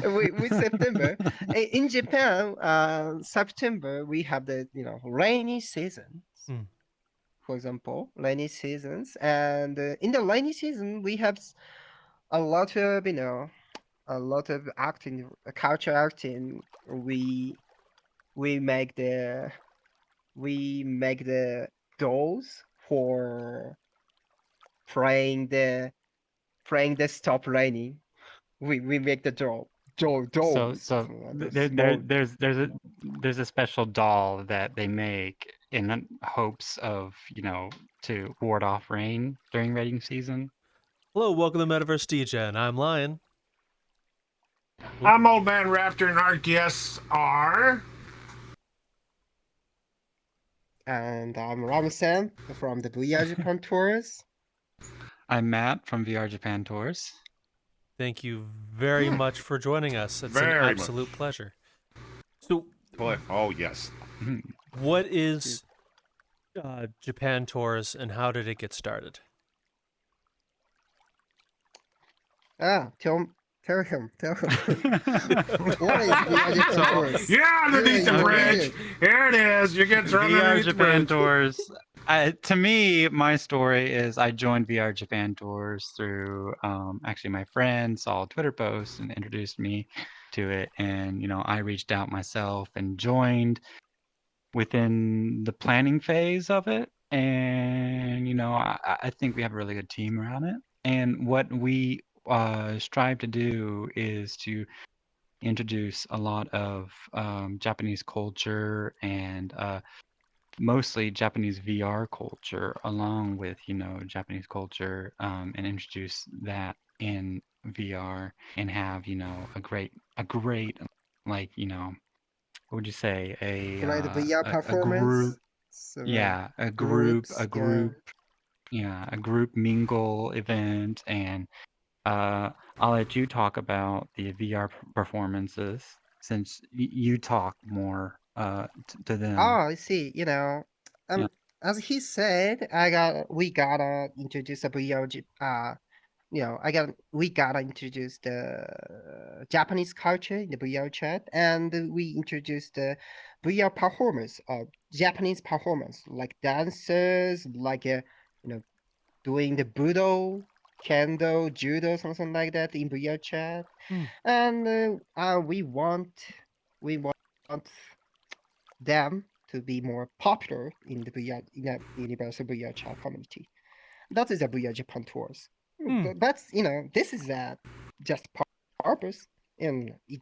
with September. In Japan, September we have the rainy seasons. For example, rainy seasons, and in the rainy season we have a lot of acting, culture acting. We make the dolls for praying the stop raining. We make the dolls. So there's a special doll that they make in hopes of to ward off rain during rainy season. Hello, welcome to Metaverse Degen. I'm Lion. I'm Old Man Raptor, and our guests are. And I'm Ramsen from the Vrjapantours. I'm Matt from Vrjapantours. Thank you very much for joining us. It's an absolute pleasure. So, oh yes, what is Japan Tours, and how did it get started? Tell him. What is Vrjapantours? Yeah, underneath the bridge. Here it is. You get thrown underneath the bridge. Vrjapantours. To me, my story is I joined Vrjapantours through actually my friend saw a Twitter post and introduced me to it, and I reached out myself and joined within the planning phase of it, and I think we have a really good team around it. And what we strive to do is to introduce a lot of Japanese culture and mostly Japanese VR culture, along with Japanese culture, and introduce that in VR and have a great like what would you say like the VR performance? Group, a group mingle event, and I'll let you talk about the VR performances since you talk more to them. Oh, I see. As he said, we gotta introduce a VR. We gotta introduce the Japanese culture in the VR chat, and we introduced the VR performers, Japanese performance, like dancers, like doing the budo, kendo, judo, something like that in VR chat, and we want them to be more popular in the universal VR chat community. That is a Vrjapantours. That's this is just purpose, and you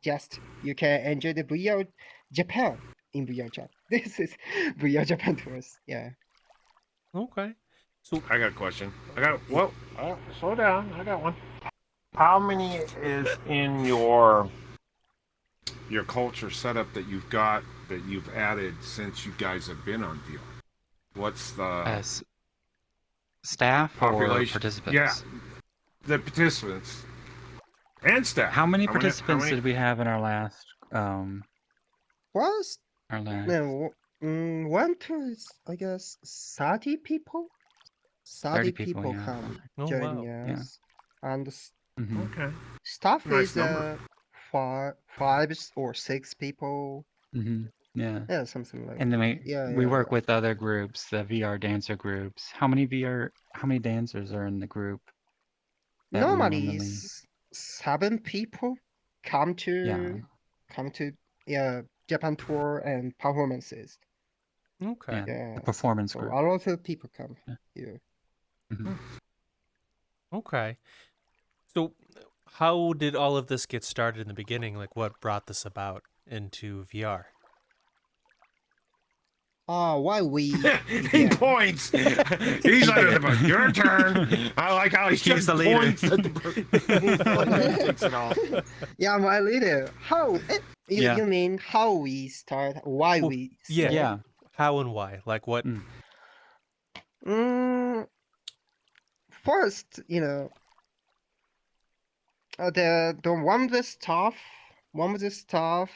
can enjoy the VR Japan in VR chat. This is Vrjapantours. Yeah. Okay. So I got a question. Slow down. I got one. How many is in your culture setup that you've added since you guys have been on VR? What's the staff population? Or participants? Yeah, the participants and staff. How many participants did we have in our last? Was our last? No, one to I guess 30 people. 30 people yeah. come Oh, join wow. us, and Okay. staff Nice is number. 5 or 6 people. Yeah, something like. And then we yeah, work with other groups, the VR dancer groups. How many dancers are in the group? Normally 7 people come to Japan tour and performances. Okay. Yeah, the performance so group. a lot of people come here. Okay. So how did all of this get started in the beginning? Like, what brought this about into VR? Why we he points. He's under the boat. Your turn. I like how he just points at the boat. Takes it all. Yeah, my leader. How you mean how we start? Why we start? Yeah. How and why? Like what? First, the one of the staff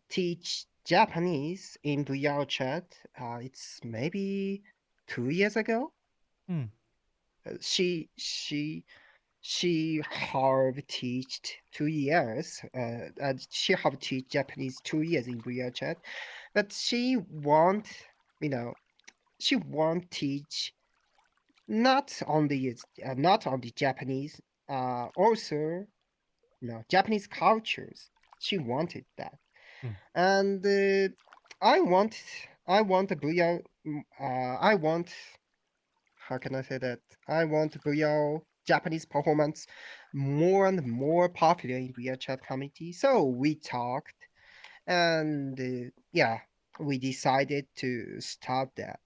teach Japanese in VR chat. It's maybe 2 years ago. She she have teached 2 years. She have teach Japanese 2 years in Vrchat, but she won't, she won't teach not only Japanese, also Japanese cultures. She wanted that, and I want a VR. I want, how can I say that? I want VR Japanese performance more and more popular in VRChat community. So we talked, and we decided to start that.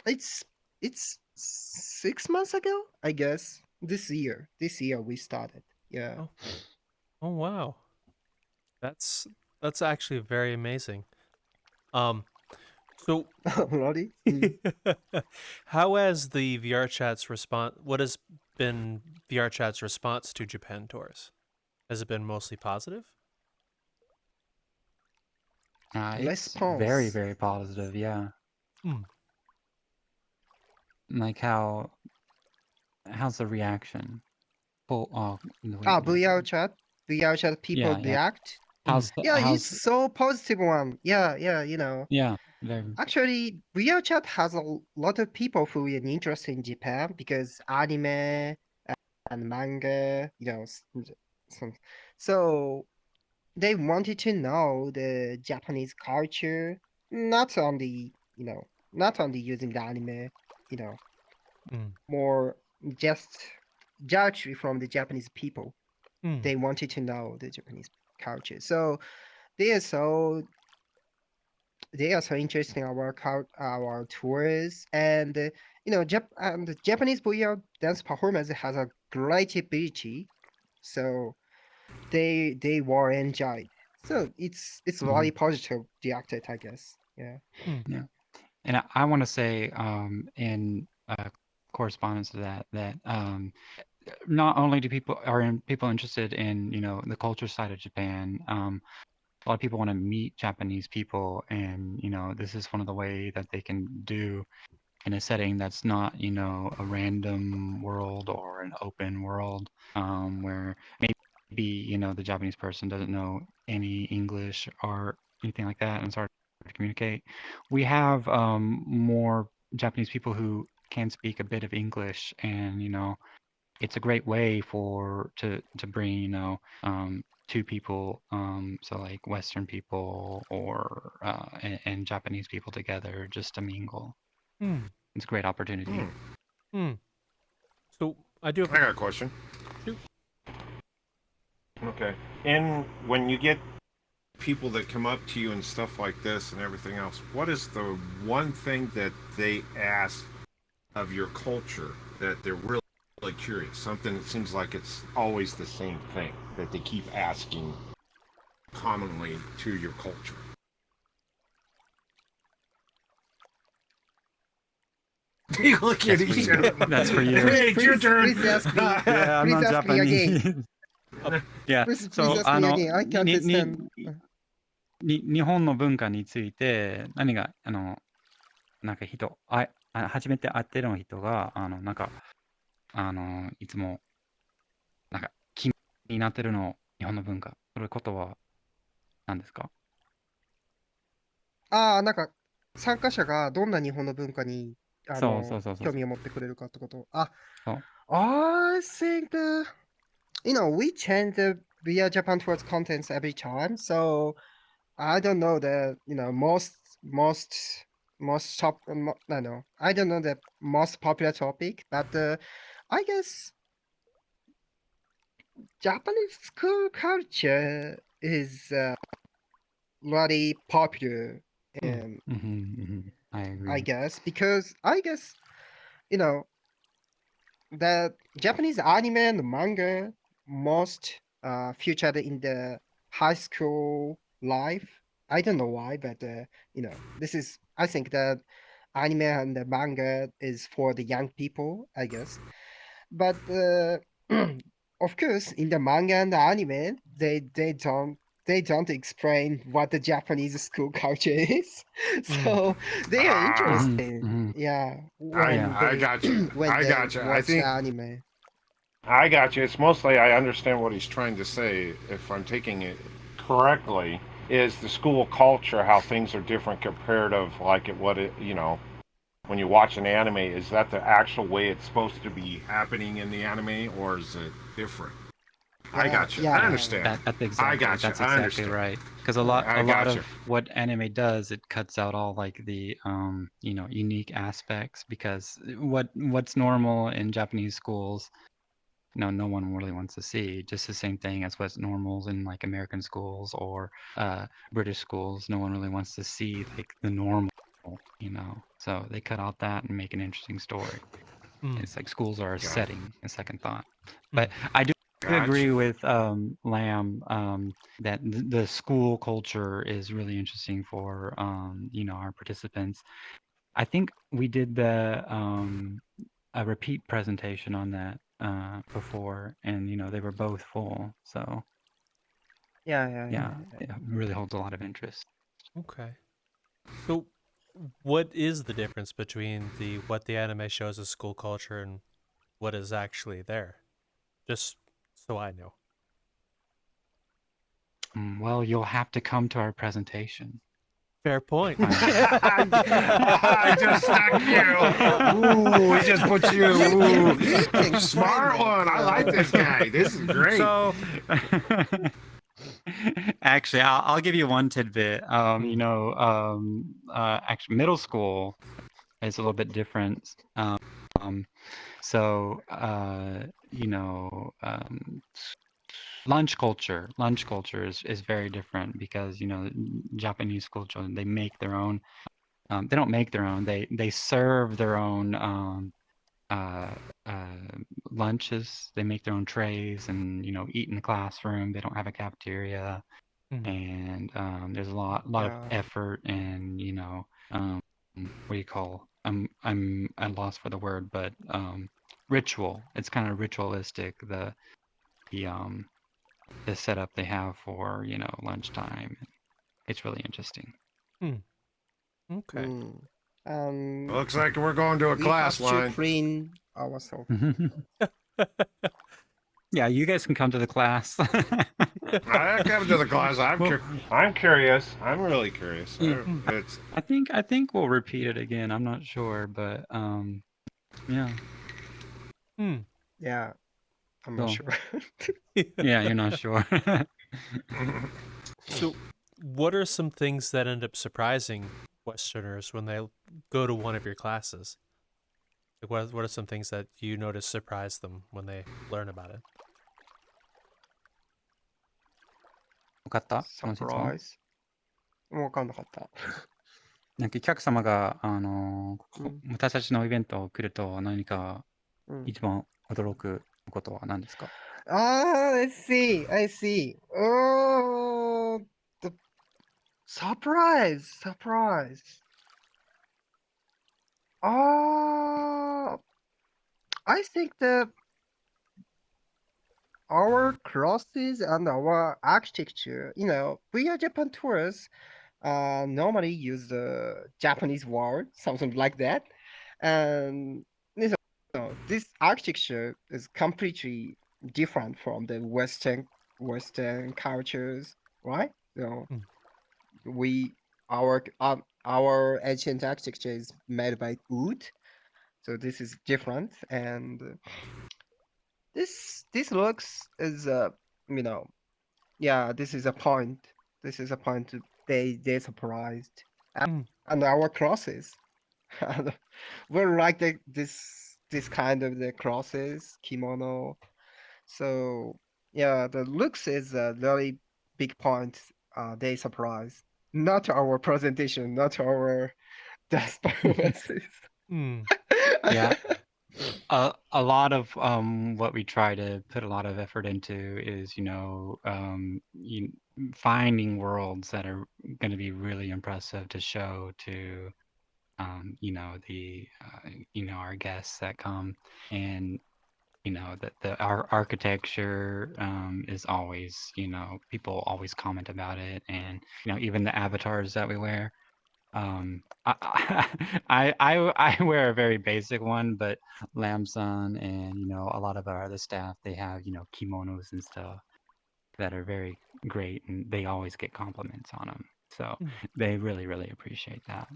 It's 6 months ago, I guess. This year we started. Yeah. Oh wow. That's actually very amazing. So Really? how has the VRChat's response what has been VRChat's response to Japan tours? Has it been mostly positive? It's Response. very, very positive. Yeah. Like how's the reaction? VRChat people Yeah, yeah. react. How's It's so positive one. Yeah. yeah, very, Actually, VRChat has a lot of people who are interested in Japan because anime and manga, so they wanted to know the Japanese culture, not only, not only using the anime, more just judge from the Japanese people. They wanted to know the Japanese culture. So they are so interested in our tours, and the Japanese VR dance performance has a great ability, so they were enjoyed. So it's very positive reacted, I guess. Yeah. Yeah. And I want to say, in correspondence to that, not only are people interested in, the culture side of Japan, a lot of people want to meet Japanese people, and, this is one of the way that they can do in a setting that's not, a random world or an open world, where maybe, the Japanese person doesn't know any English or anything like that, and it's hard to communicate. We have more Japanese people who can speak a bit of English, and it's a great way to bring two people, so like Western people or and Japanese people together just to mingle. It's a great opportunity. So I do have I got a question. Shoot. Okay. And when you get people that come up to you and stuff like this and everything else, what is the one thing that they ask of your culture that they're really curious? Something that seems like it's always the same thing that they keep asking commonly to your culture. You look at each other. That's for you. Hey, it's your turn. Please ask me. Yeah, I'm Please not ask me Japanese. Yeah. Please So, ask me again. I can't understand. 日本の文化について何がなんか初めて会ってる人がなんかいつもなんか気になってるの日本の文化、それことは何ですか？なんか参加者がどんな日本の文化にそう興味を持ってくれるかってこと。そう。I think we change the VR Japan towards contents every time, so I don't know the I don't know the most popular topic, but I guess Japanese school culture is really popular, and I agree. I guess because the Japanese anime and manga most featured in the high school life. I don't know why, but this is, I think that anime and the manga is for the young people, I guess. But of course, in the manga and the anime, they don't explain what the Japanese school culture is. So they are interested. Yeah. I got you. When I they got you. I watch think the anime. I got you. It's mostly I understand what he's trying to say. If I'm taking it correctly, is the school culture how things are different compared of like when you watch an anime. Is that the actual way it's supposed to be happening in the anime, or is it different? I got you. Yeah. I understand. That's I exactly got you. that's I exactly understand. right. Because I a lot got of you. what anime does, it cuts out all like the unique aspects. Because what's normal in Japanese schools, no one really wants to see. Just the same thing as what's normal in like American schools or British schools. No one really wants to see like the normal, So they cut out that and make an interesting story. It's like schools are a Got it. setting, a second thought. But I do agree with Lamb that the school culture is really interesting for our participants. I think we did a repeat presentation on that before, and they were both full. So Yeah. it really holds a lot of interest. Okay. So, what is the difference between what the anime shows as school culture and what is actually there? Just so I know. Well, you'll have to come to our presentation. Fair point. I just stuck you. Ooh, we just put you. Ooh. Smart one. I like this guy. This is great. So, actually, I'll give you one tidbit. Actually, middle school is a little bit different. So, lunch culture is very different because Japanese school children, they make their own. They don't make their own. They serve their own lunches. They make their own trays and eat in the classroom. They don't have a cafeteria, and there's a lot of effort and what do you call? I'm at loss for the word, but ritual. It's kind of ritualistic. The setup they have for lunchtime. It's really interesting. Okay. Looks like we're going to a We class have to line. clean ourselves. Yeah, you guys can come to the class. I come to the class. I'm curious. I'm really curious. It's I think we'll repeat it again. I'm not sure, but yeah. Yeah, I'm not So, sure. yeah, you're not sure. So, what are some things that end up surprising Westerners when they go to one of your classes? Like, what are some things that you notice surprise them when they learn about it? 分かったこの質問 Surprise. わかんなかった。なんか、客様が、うん私たちのイベントを来ると何かうん一番驚くことは何ですか I see. Oh, the surprise. I think that our crosses and our architecture, we are Japan tours, normally use the Japanese word, something like that. And this architecture is completely different from the Western cultures, right? Our ancient architecture is made by wood, so this is different, and this looks is this is a point. This is a point to they surprised, and our crosses, we're like this kind of the crosses kimono. So yeah, the looks is a very big point. They surprised, not our presentation, not our dance performances. Yeah. A lot of what we try to put a lot of effort into is finding worlds that are going to be really impressive to show to our guests that come, and that our architecture is always people always comment about it, and even the avatars that we wear, I wear a very basic one, but Lamson and a lot of our other staff, they have kimonos and stuff that are very great, and they always get compliments on them. So they really appreciate that.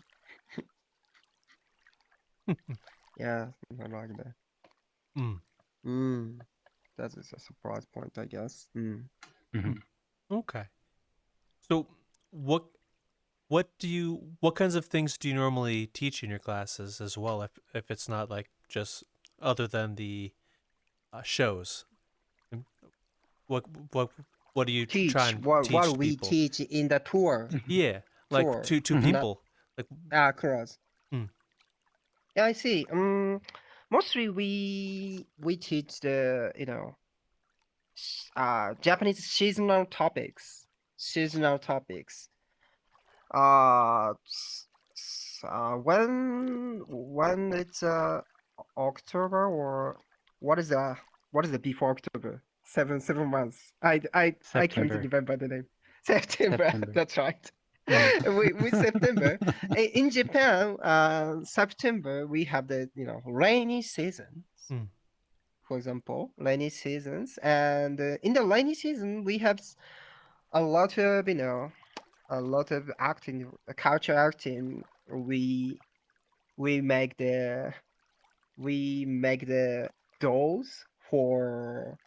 Yeah, I like that. That is a surprise point, I guess. Okay. So what kinds of things do you normally teach in your classes as well, if it's not like just other than the shows? What do you try and teach what we people? teach in the tour. Yeah, like Tour. to people. Like Correct. Yeah, I see. Mostly we teach the Japanese seasonal topics. When it's October, or what is the before October? Seven months. I can't September. remember the name. September. That's right. Yeah. with September. In Japan, September we have the rainy seasons. For example, rainy seasons, and in the rainy season we have a lot of acting, culture acting. We make the dolls for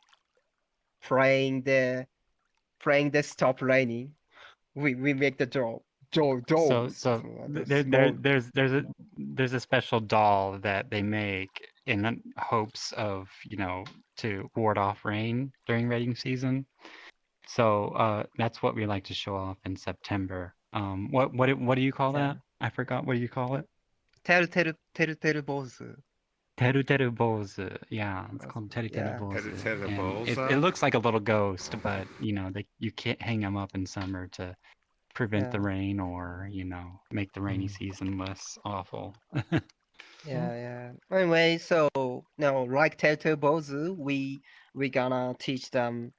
praying the stop raining. We make the dolls. So Small. there's a special doll that they make in hopes of to ward off rain during rainy season. So that's what we like to show off in September. What do you call that? I forgot. What do you call it? Teru balls. Teru bozu. Yeah, it's called teru bozu. Teru And bozu. it looks like a little ghost, but you can't hang them up in summer to prevent the rain, or make the rainy season less awful. Yeah. Anyway, so now like Teru bozu, we gonna teach them.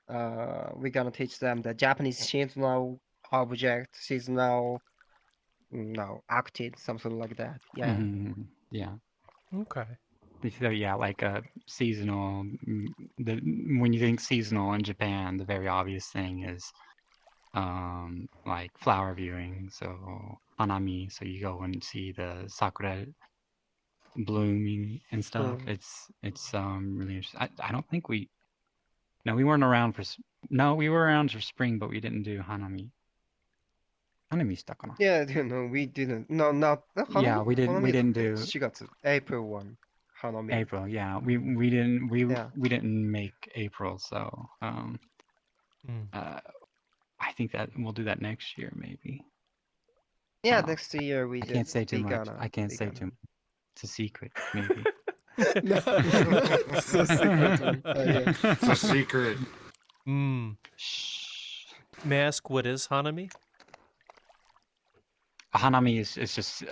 The Japanese seasonal object, seasonal acted, something like that. Yeah. Yeah. okay. So yeah, like seasonal. When you think seasonal in Japan, the very obvious thing is like flower viewing. So hanami. So you go and see the sakura blooming and stuff. It's really interesting. I don't think we weren't around for we were around for spring, but we didn't do hanami. Hanami stuck on. Yeah, we didn't. No, not hanami. Yeah, we didn't do 4月 April 1 hanami. April. Yeah, we didn't make April, so I think that we'll do that next year, maybe. Yeah, next year we I can't say too much. I can't say too much. It's a secret, maybe. It's a secret. It's a secret. Shh. May I ask, what is hanami? Hanami is just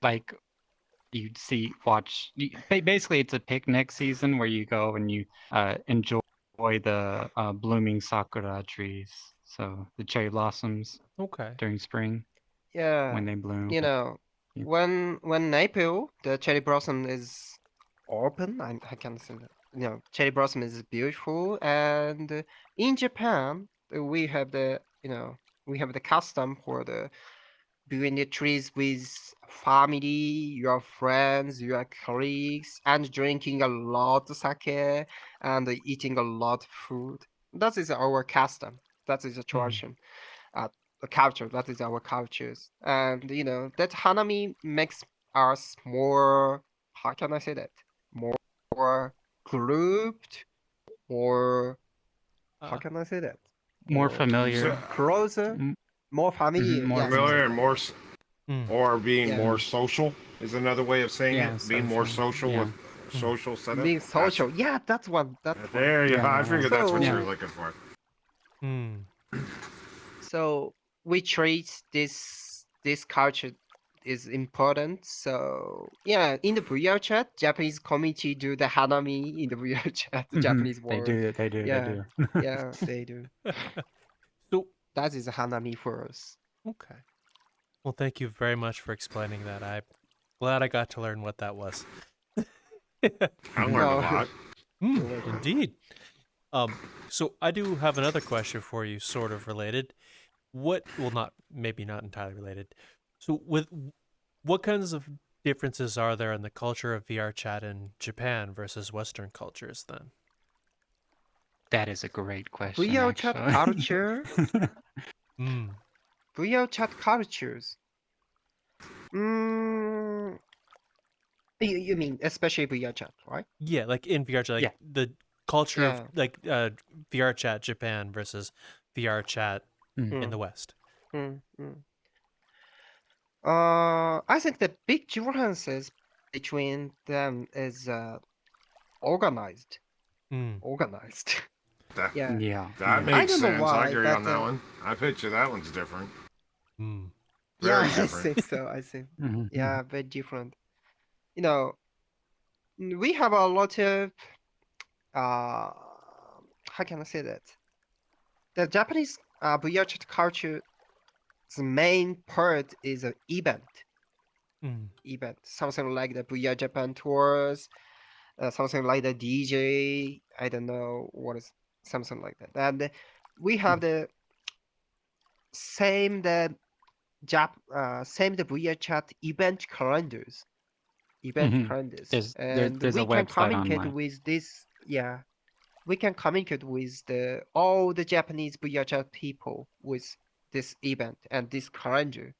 like basically it's a picnic season where you go and you enjoy the blooming sakura trees, so the cherry blossoms during spring. Yeah, when they bloom. When April the cherry blossom is open, I can say that. Cherry blossom is beautiful, and in Japan we have the custom for the viewing the trees with family, your friends, your colleagues, and drinking a lot of sake and eating a lot of food. That is our custom. That is a tradition. A culture. That is our cultures. And that hanami makes us more, how can I say that? More grouped, more, how can I say that? More familiar. Closer. More familiar. More familiar and more, or being more social is another way of saying it. Being more social with social setup. Being social. That's one. There you go. I figured that's what you were looking for. So we treat this culture is important. So in the Vrchat, Japanese community do the hanami in the Vrchat, the Japanese word. They do. Yeah, they do. So that is hanami for us. Okay. Well, thank you very much for explaining that. I'm glad I got to learn what that was. I learned a lot. Indeed. So I do have another question for you, sort of related. Maybe not entirely related. So what kinds of differences are there in the culture of VR chat in Japan versus Western cultures then? That is a great question. VR chat culture. Hmm. VR chat cultures. You mean especially VR chat, right? Yeah, like in VR chat, like the culture of like VR chat Japan versus VR chat in the West. I think the big differences between them is organized. Organized. That makes sense. I agree on that one. I bet you that one's different. Very different. I think so. I think. Yeah, very different. You know, we have a lot of how can I say that? The Japanese VR chat culture, the main part is an event. Event, something like the Vrjapantours, something like the DJ. I don't know what is something like that. And we have the same the Vrchat event calendars. And there's we a can website communicate online. with this. We can communicate with all the Japanese Vrchat people with this event and this calendar.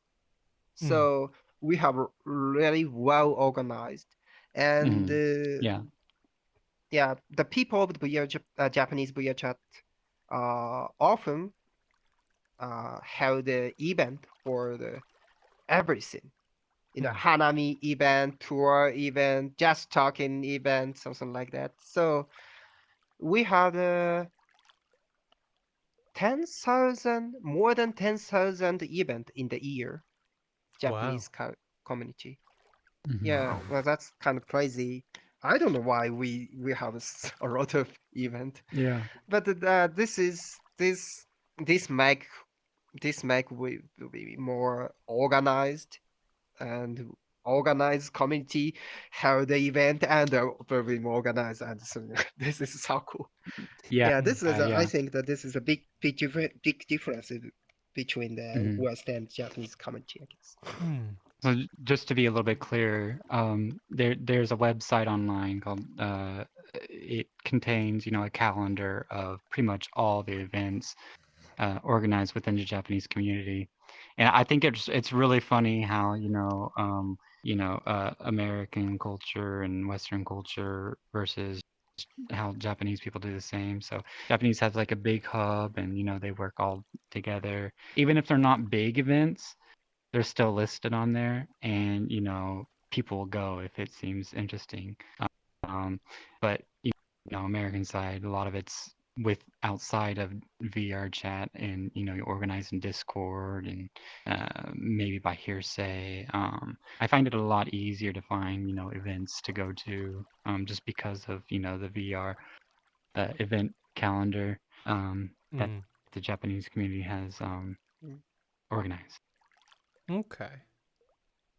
So we have really well organized, and the people of the Japanese Vrchat often held the event for everything. Hanami event, tour event, just talking event, something like that. So we have more than 10,000 event in the year, Japanese community. Well, that's kind of crazy. I don't know why we have a lot of event. But this make will be more organized, and organized community held the event and will be more organized, and so this is so cool. This is I think that this is a big difference between the West and Japanese community, I guess. So just to be a little bit clearer, there's a website online called it contains a calendar of pretty much all the events organized within the Japanese community, and I think it's really funny how American culture and Western culture versus how Japanese people do the same. So Japanese has like a big hub, and they work all together, even if they're not big events. They're still listed on there, and people will go if it seems interesting. But American side, a lot of it's outside of VR chat, and you organize in Discord and maybe by hearsay. I find it a lot easier to find events to go to just because of the VR event calendar that the Japanese community has organized. Okay.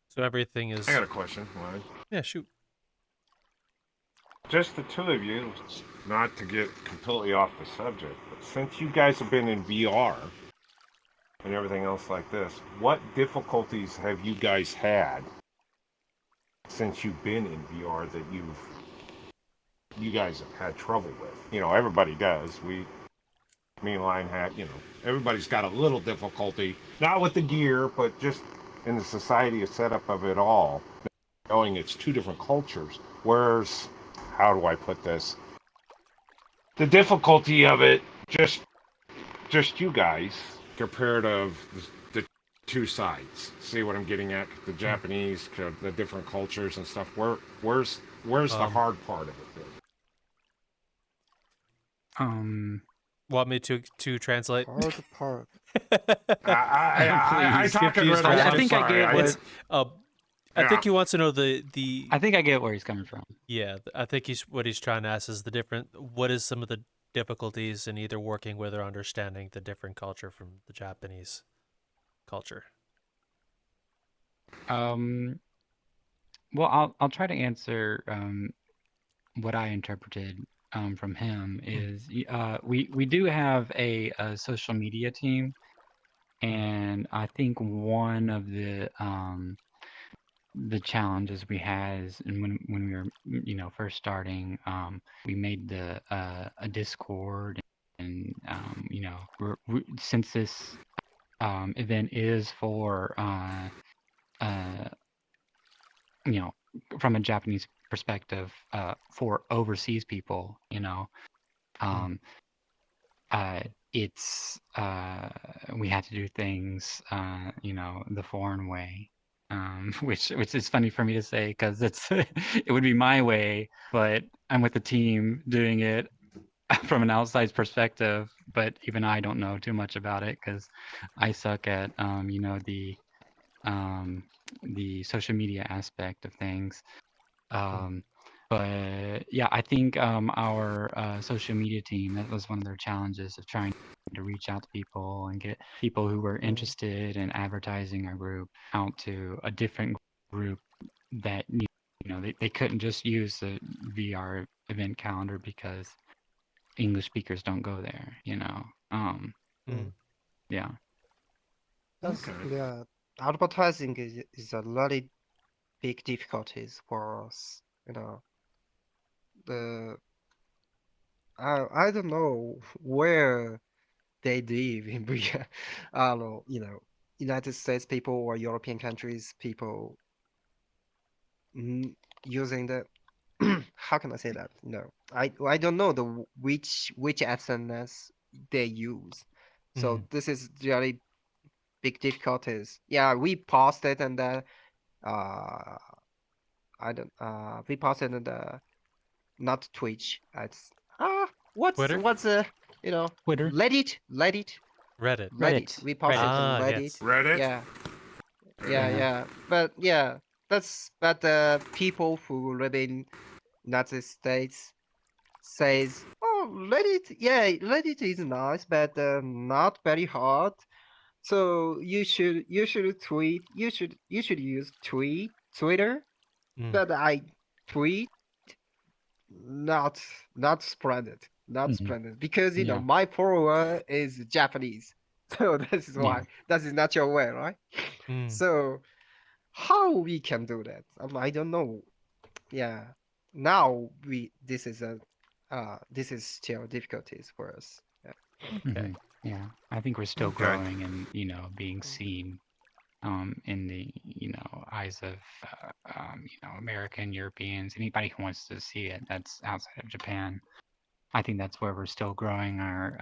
So everything is. I got a question. Yeah, shoot. Just the two of you, not to get completely off the subject, but since you guys have been in VR and everything else like this, what difficulties have you guys had since you've been in VR that you guys have had trouble with? Everybody does. Me and Lion had, everybody's got a little difficulty, not with the gear, but just in the society setup of it all, knowing it's two different cultures. Where's, how do I put this? The difficulty of it, just you guys, compared of the two sides. See what I'm getting at? The Japanese, the different cultures and stuff. Where's the hard part of it? Want me to translate? Hard part. I talk confused. I think I get what. I think he wants to know the. I think I get where he's coming from. Yeah, I think what he's trying to ask is what is some of the difficulties in either working with or understanding the different culture from the Japanese culture. Well, I'll try to answer what I interpreted from him is we do have a social media team, and I think one of the challenges we had is and when we were first starting, we made a Discord, and since this event is for from a Japanese perspective, for overseas people, it's we had to do things, the foreign way, which is funny for me to say because it would be my way, but I'm with the team doing it from an outside perspective. But even I don't know too much about it because I suck at the social media aspect of things. But yeah, I think our social media team, that was one of their challenges of trying to reach out to people and get people who were interested in advertising our group out to a different group that they couldn't just use the VR event calendar because English speakers don't go there. Yeah. Yeah, advertising is a really big difficulties for us. The I don't know where they live in VR. United States people or European countries people using the how can I say that? I don't know which SNS they use. So this is really big difficulties. Yeah, we posted and we posted in the not Twitch. It's Twitter? what's Twitter. Reddit. Reddit. We posted on Reddit. Yes. Reddit? Yeah. But people who live in United States says, "Oh, Reddit is nice, but not very hard. So you should tweet. You should use Twitter." But I tweet not spread because Yeah. my follower is Japanese, so this is why Yeah. that is not your way, right? So how we can do that? I don't know. Yeah, now this is still difficulties for us. Yeah. Okay. Yeah, I think we're still growing and being seen in the eyes of American Europeans, anybody who wants to see it that's outside of Japan. I think that's where we're still growing our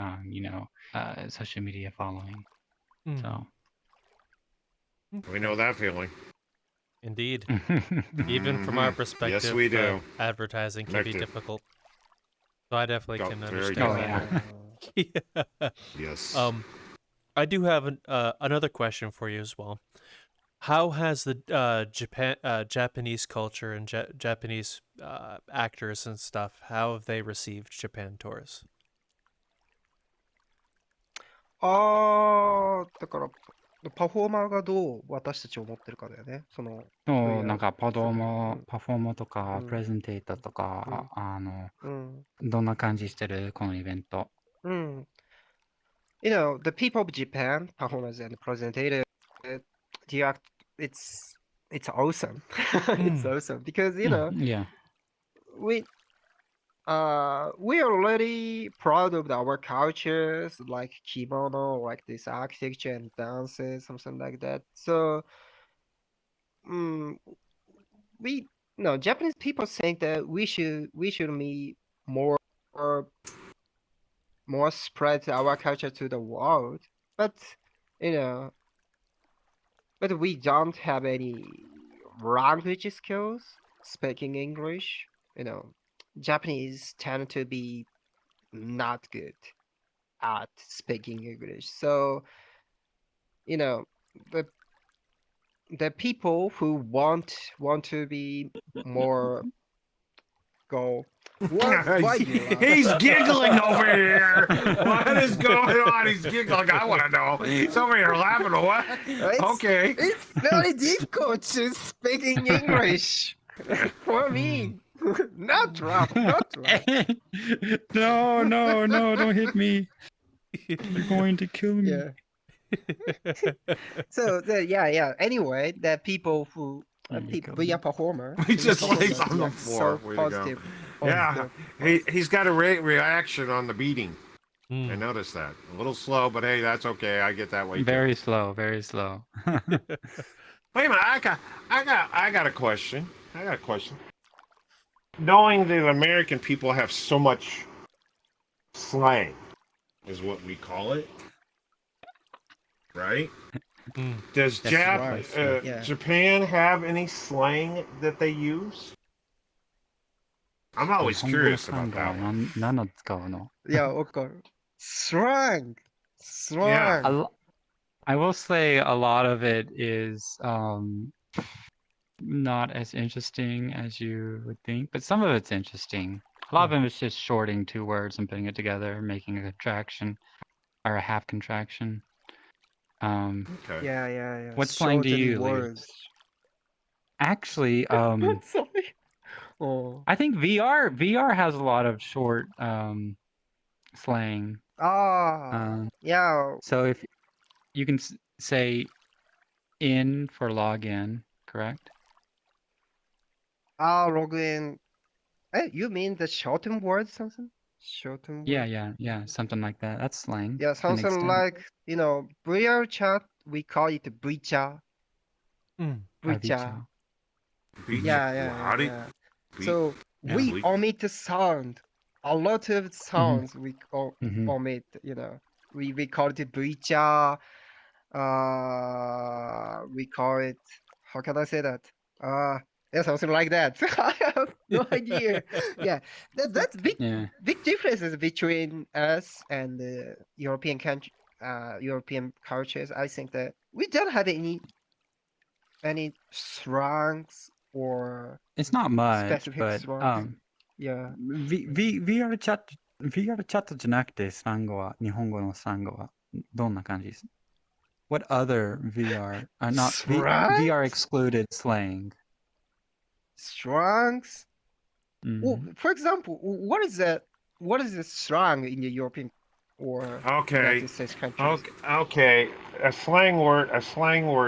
social media following. So We know that feeling. Indeed. Even from our perspective, yes, we do. Advertising can be difficult. So I definitely can understand. Oh Yeah. Yes. I do have another question for you as well. How has the Japanese culture and Japanese actors and stuff, how have they received Japan tours? だからパフォーマーがどう私たちを思ってるかだよね。なんかパフォーマーとか、プレゼンテーターとか、どんな感じしてるこのイベント。The people of Japan, performers and presenters, it's awesome. It's awesome because Yeah. we are really proud of our cultures, like kimono, like this architecture and dances, something like that. So, Japanese people think that we should be more spread our culture to the world, but we don't have any language skills speaking English. Japanese tend to be not good at speaking English. So, the people who want to be more go. Why do you laugh? He's giggling over here. What is going on? He's giggling. I want to know. He's over here laughing. What? Okay. It's very difficult to speak in English for me. Not laugh. No, don't hit me. You're going to kill me. Yeah. So yeah. Anyway, the people who we are performer. He just lays on the yeah, floor. So Way to go. positive. Yeah, he's got a reaction on the beating. I noticed that. A little slow, but hey, that's okay. I get that way. Very slow. Wait a minute, I got a question. Knowing that American people have so much slang, is what we call it, right? Does Japan have any slang that they use? I'm always curious about that one. Yeah, okay. Slang. Yeah. I will say a lot of it is not as interesting as you would think, but some of it's interesting. A lot of them is just shorting two words and putting it together, making a contraction or a half contraction. Okay. Yeah. What slang do you use? Actually, Sorry. Oh. I think VR has a lot of short slang. Yeah. So if you can say in for login, correct? Log in. Hey, you mean the shortened word something? Shortened word? Yeah, something like that. That's slang. Yeah, to an something extent. like, Vrchat, we call it Vrchat. Vrchat. Yeah. So we omit the sound. A lot of sounds we omit, We call it Vrchat. We call it, how can I say that? Yeah, something like that. I have no idea. Yeah, that's big differences between us and the European country, European cultures. I think that we don't have any slangs or it's not much, specific but slangs. Yeah. VR チャットじゃなくてスラングは日本語のスラングはどんな感じです？ What other VR not VR excluded slang? Slangs? Well, for example, what is the slang in the European or United States countries? Okay. A slang word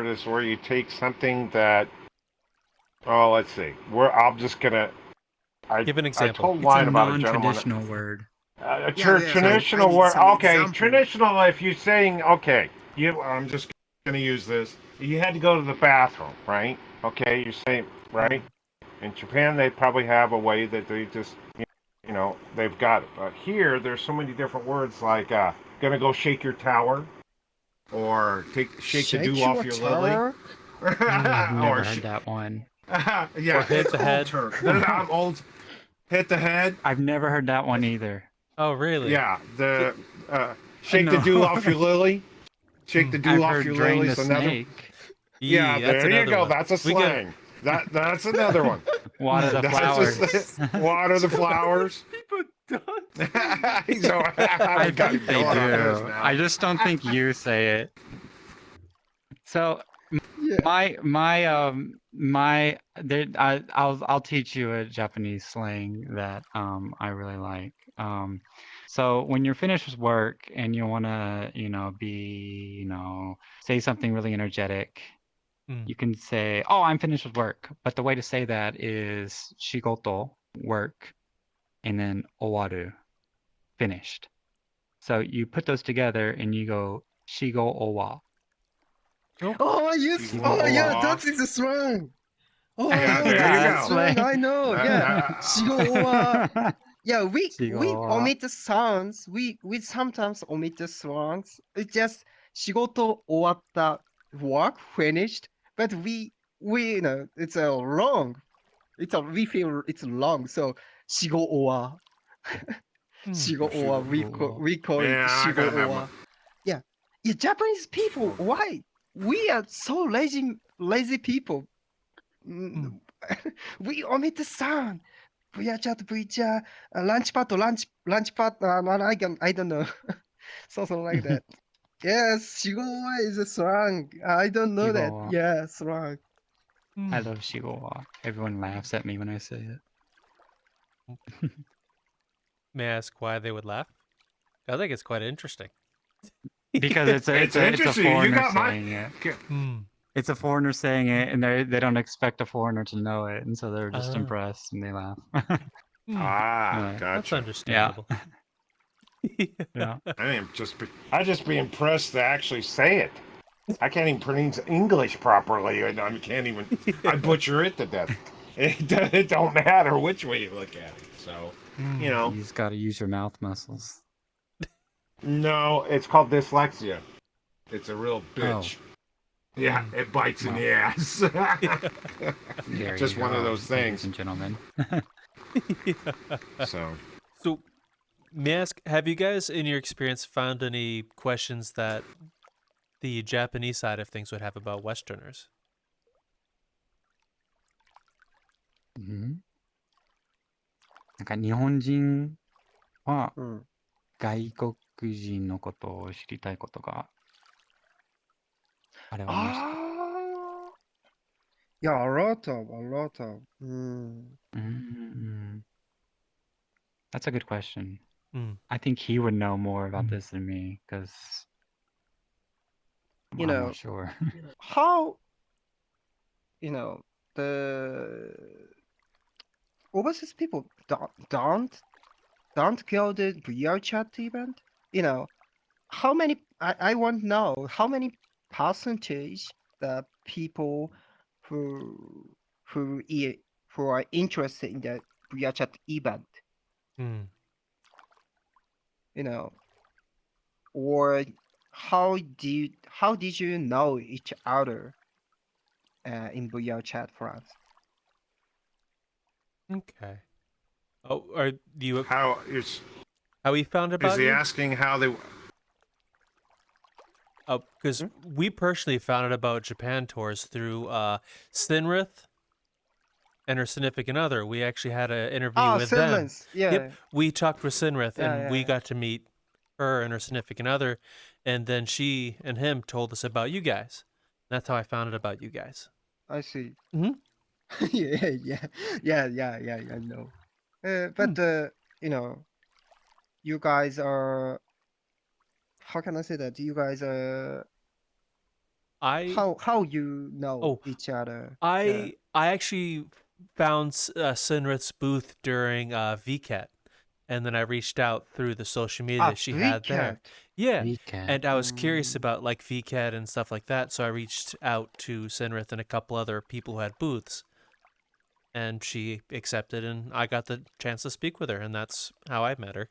is where you take something that. Oh, let's see. I'm just gonna. Give an example. I told line about a non-traditional word. Traditional word. Okay, traditional. If you're saying I'm just gonna use this. You had to go to the bathroom, right? Okay, you're saying right. In Japan, they probably have a way that they just, they've got it. But here, there's so many different words like gonna go shake your tower, or shake the dew off your lily. I've never heard that one. Yeah, or hit the head. I'm old. Hit the head. I've never heard that one either. Oh, really? Yeah, shake the dew off your lily. Shake the dew off your lily. Drain the snake. Yeah, there you go. One. That's a slang. That's another one. Water the flowers. Water the flowers. People don't. I think they do. I just don't think you say it. So, I'll teach you a Japanese slang that I really like. So when you're finished with work and you want to, say something really energetic. You can say, "Oh, I'm finished with work," but the way to say that is shigoto, work, and then owaru, finished. So you put those together and you go shigo owa. Oh, yes! Oh, yeah, that is a slang. Oh, yeah, there you go. Slang. I know. Yeah, shigo owa. Yeah, we omit the sounds. We sometimes omit the slangs. It's just shigoto owatta, work finished. But we it's a long. We feel it's long. So shigo owa. Shigo owa. We call it shigo owa. Yeah, Japanese people. Why we are so lazy people? We omit the sound. Vrchat, Vrchat, lunch part, I don't know. Something like that. Yes, Shigowa is a slang. I don't know that. Shigowa. Yeah, slang. I love Shigowa. Everyone laughs at me when I say it. May I ask why they would laugh? I think it's quite interesting. Because it's a interesting. You foreigner got saying it. It's a foreigner saying it, and they don't expect a foreigner to know it, and so they're just impressed and they laugh. Gotcha. That's understandable. Yeah. I just be impressed to actually say it. I can't even pronounce English properly. I can't even. I butcher it to death. It don't matter which way you look at it. So, you know. You just got to use your mouth muscles. No, it's called dyslexia. It's a real bitch. Oh. Yeah, it bites in the ass. Just one of those things. Ladies and gentlemen. So, may I ask, have you guys, in your experience, found any questions that the Japanese side of things would have about Westerners? Mm-hmm. なんか日本人は外国人のことを知りたいことがあれはありました。Yeah, a lot of. That's a good question. I think he would know more about this than me, because I'm not sure. How, the overseas people don't go to Vrchat event? How many? I want to know how many percentage the people who are interested in the Vrchat event. Or how did you know each other in Vrchat France? Okay. Oh, are you? how he found about is he you? asking how they? Because we personally found out about Japan tours through Sinrith and her significant other. We actually had an interview with them. Yeah. Yep. We talked with Sinrith, and we got to meet her and her significant other, and then she and him told us about you guys. That's how I found out about you guys. I see. Mm-hmm. Yeah, I know. But you guys are. How can I say that? You guys are. How you know each other? I actually found Sinrith's booth during VCAT, and then I reached out through the social media that she had there. Yeah, VCAT. and I was curious about like VCAT and stuff like that, so I reached out to Sinrith and a couple other people who had booths, and she accepted, and I got the chance to speak with her, and that's how I met her.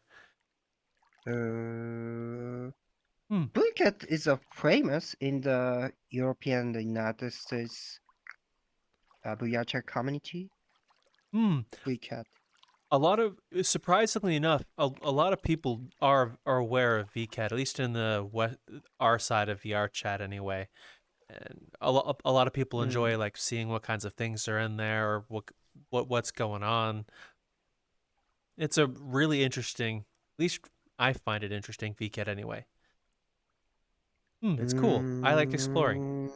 VCAT is famous in the European, the United States Vrchat community. VCAT. Surprisingly enough, a lot of people are aware of VCAT, at least in the our side of Vrchat anyway. And a lot of people enjoy like seeing what kinds of things are in there or what's going on. It's a really interesting, at least I find it interesting, VCAT anyway. It's cool. I like exploring.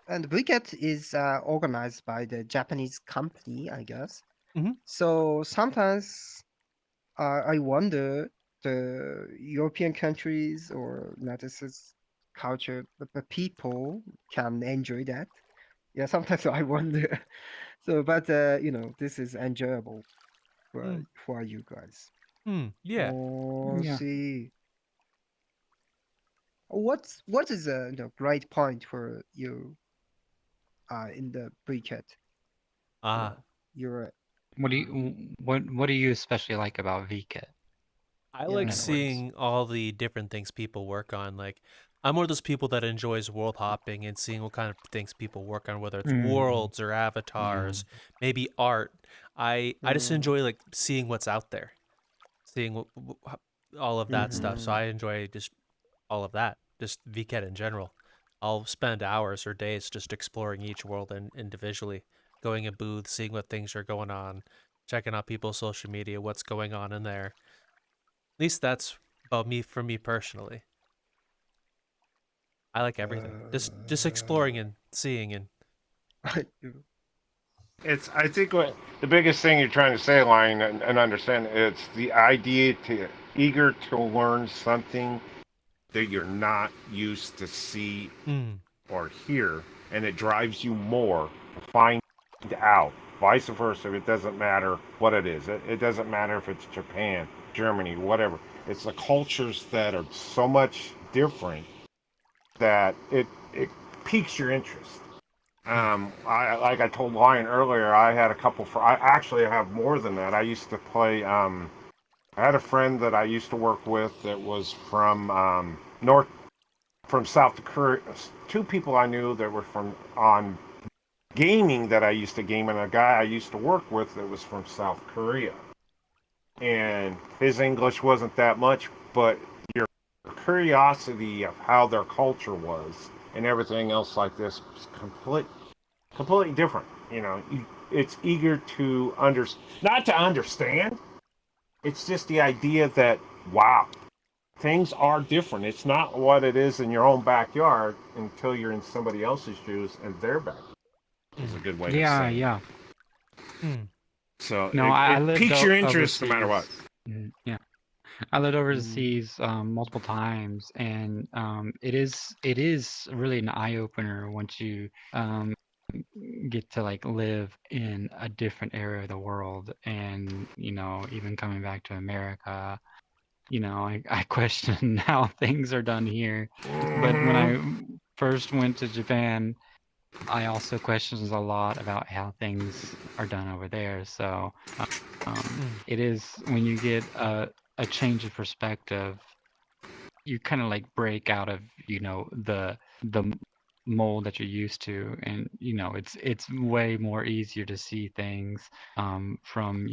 And VCAT is organized by the Japanese company, I guess. Mm-hmm. So sometimes I wonder the European countries or United States culture, the people can enjoy that. Yeah, sometimes I wonder. So, but this is enjoyable for you guys. Yeah. See. What is the great point for you in the VCAT? What do you especially like about VCAT? I like seeing all the different things people work on. Like, I'm one of those people that enjoys world hopping and seeing what kind of things people work on, whether it's worlds or avatars, maybe art. I just enjoy like seeing what's out there, seeing all of that stuff. So I enjoy just all of that, just VCAT in general. I'll spend hours or days just exploring each world individually, going in booths, seeing what things are going on, checking out people's social media, what's going on in there. At least that's about me, for me personally. I like everything. Just exploring and seeing and. I think what the biggest thing you're trying to say, Lion, and understand, it's the idea to eager to learn something that you're not used to see or hear, and it drives you more to find out. Vice versa, it doesn't matter what it is. It doesn't matter if it's Japan, Germany, whatever. It's the cultures that are so much different that it piques your interest. Like I told Lion earlier, I had a couple. I actually have more than that. I used to play. I had a friend that I used to work with that was from South Korea. Two people I knew that were from on gaming that I used to game, and a guy I used to work with that was from South Korea. And his English wasn't that much, but your curiosity of how their culture was and everything else like this was completely different. You know, it's eager to not to understand. It's just the idea that, wow, things are different. It's not what it is in your own backyard until you're in somebody else's shoes and their backyard. Is a good way to say it. Yeah. So no, it piques your interest no matter what. Yeah. I lived overseas multiple times, and it is really an eye opener once you get to like live in a different area of the world, and even coming back to America, I question how things are done here. But when I first went to Japan, I also questions a lot about how things are done over there. So it is when you get a change of perspective, you kind of like break out of the mold that you're used to, and it's way more easier to see things from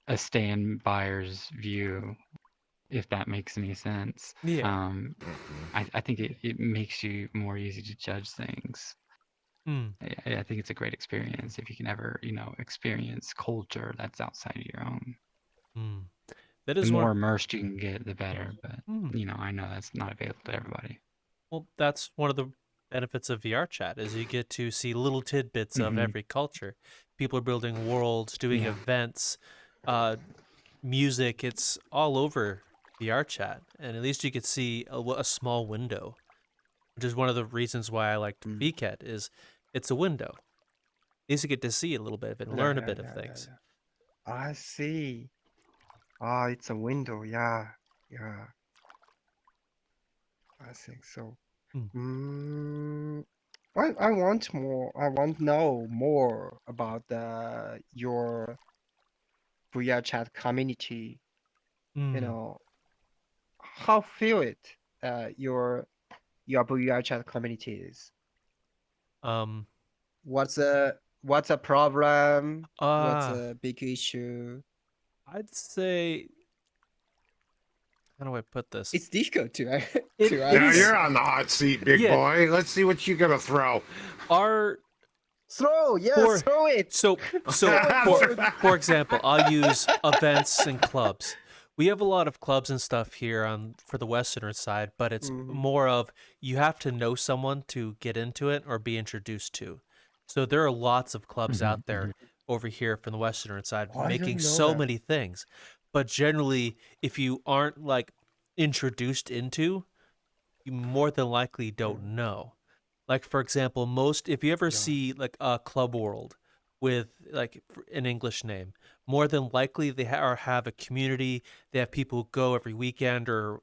a stand buyer's view, if that makes any sense. Yeah. I think it makes you more easy to judge things. I think it's a great experience if you can ever experience culture that's outside of your own. That is the more immersed you can get, the better. But I know that's not available to everybody. Well, that's one of the benefits of VRChat is you get to see little tidbits of every culture. People are building worlds, doing events, music. It's all over VRChat, and at least you could see a small window, which is one of the reasons why I liked Vrchat. Is it's a window. At least you get to see a little bit of it and learn a bit of things. I see. Ah, it's a window. Yeah. I think so. I want more. I want to know more about your Vrchat community. How feel it? Your Vrchat community is. What's a problem? What's a big issue? I'd say. How do I put this? It's difficult to. Now you're on the hot seat, big boy. Let's see what you're gonna throw. Throw it. So for example, I'll use events and clubs. We have a lot of clubs and stuff here for the Western side, but it's more of you have to know someone to get into it or be introduced to. So there are lots of clubs out there over here from the Western side making so many things. But generally, if you aren't like introduced into, you more than likely don't know. Like, for example, if you ever see like a club world with like an English name, more than likely they have a community. They have people who go every weekend or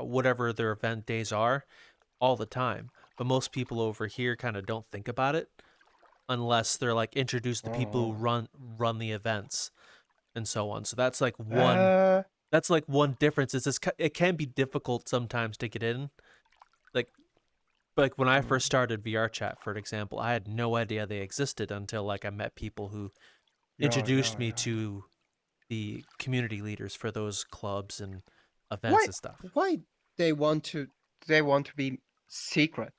whatever their event days are all the time. But most people over here kind of don't think about it unless they're like introduced to people who run the events and so on. So that's like one. That's like one difference. It can be difficult sometimes to get in. Like when I first started VRChat, for example, I had no idea they existed until like I met people who introduced me to the community leaders for those clubs and events and stuff. Why they want to be secret?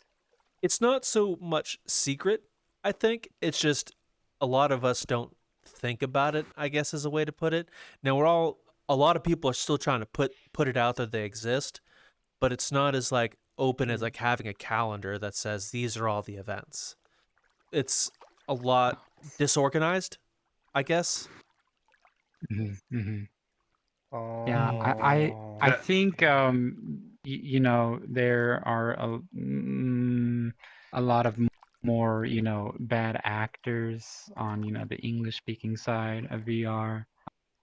it's not so much secret, I think. It's just a lot of us don't think about it, I guess is a way to put it. Now a lot of people are still trying to put it out that they exist, but it's not as like open as like having a calendar that says these are all the events. It's a lot disorganized, I guess. Yeah, I think you know, there are a lot of more, you know, bad actors on, you know, the English speaking side of VR.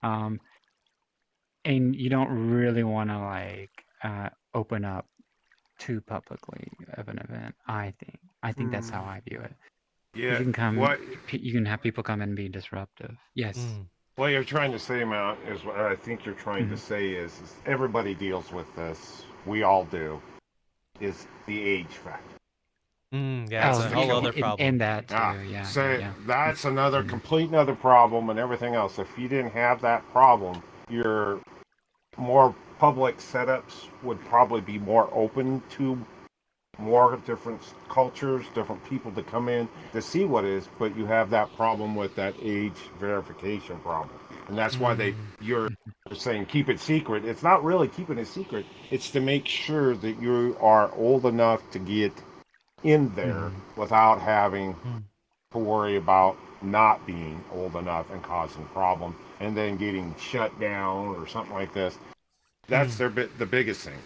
And you don't really want to like open up too publicly of an event, I think. I think that's how I view it. Yeah. You can have people come and be disruptive. Yes. What you're trying to say, Mount, is what I think you're trying to say is everybody deals with this. We all do. Is the age factor. Yeah, it's a whole other problem. And that too, yeah. That's another complete other problem and everything else. If you didn't have that problem, your more public setups would probably be more open to more different cultures, different people to come in to see what it is, but you have that problem with that age verification problem. And that's why you're saying keep it secret. It's not really keeping it secret. It's to make sure that you are old enough to get in there without having to worry about not being old enough and causing problems and then getting shut down or something like this. That's the biggest thing.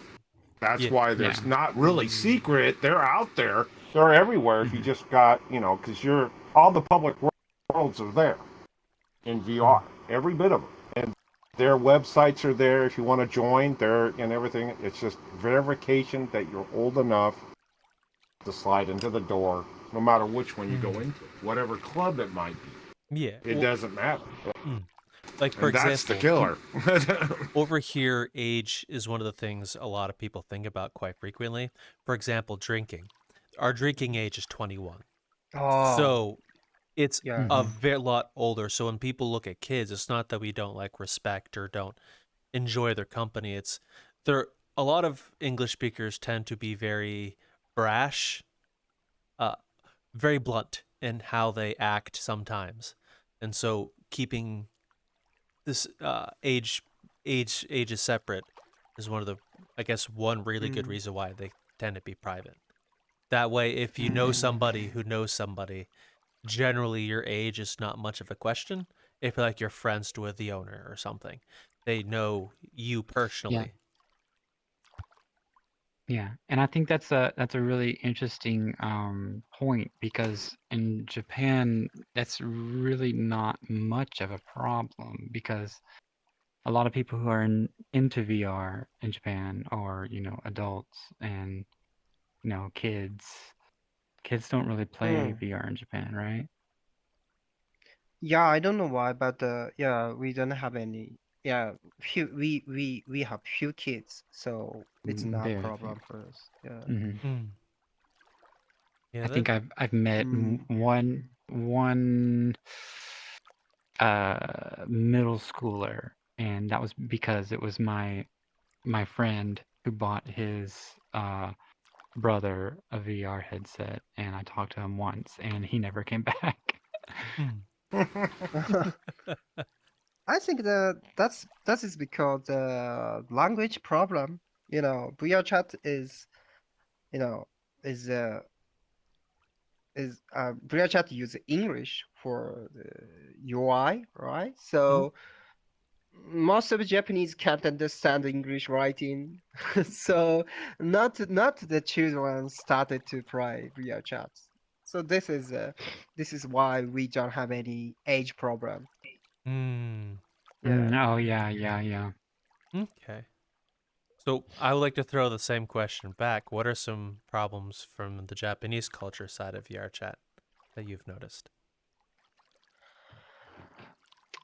That's why there's not really secret. They're out there. They're everywhere. If you just got, you know, because all the public worlds are there in VR, every bit of them. And their websites are there if you want to join. There and everything. It's just verification that you're old enough to slide into the door, no matter which one you go into, whatever club it might be. Yeah, it doesn't matter. Like, for example, that's the killer. Over here, age is one of the things a lot of people think about quite frequently. For example, drinking. Our drinking age is 21. So it's a very lot older. So when people look at kids, it's not that we don't like respect or don't enjoy their company. It's a lot of English speakers tend to be very brash, very blunt in how they act sometimes. And so keeping this age is separate is one of the, I guess, one really good reason why they tend to be private. That way, if you know somebody who knows somebody, generally your age is not much of a question. If like you're friends with the owner or something, they know you personally. Yeah, and I think that's a really interesting point, because in Japan that's really not much of a problem, because a lot of people who are into VR in Japan are, you know, adults and, you know, kids. Kids don't really play VR in Japan, right? Yeah, I don't know why, but we don't have any. Yeah, we have few kids, so it's not a Very problem few. for us. Yeah. Yeah, I think I've met one middle schooler, and that was because it was my friend who bought his brother a VR headset, and I talked to him once, and he never came back. I think that is because the language problem. You know, Vrchat is, you know, is Vrchat use English for the UI, right? So most of the Japanese can't understand English writing, so not the children started to play Vrchat. So this is why we don't have any age problem. Oh yeah. Okay. So I would like to throw the same question back. What are some problems from the Japanese culture side of Vrchat that you've noticed?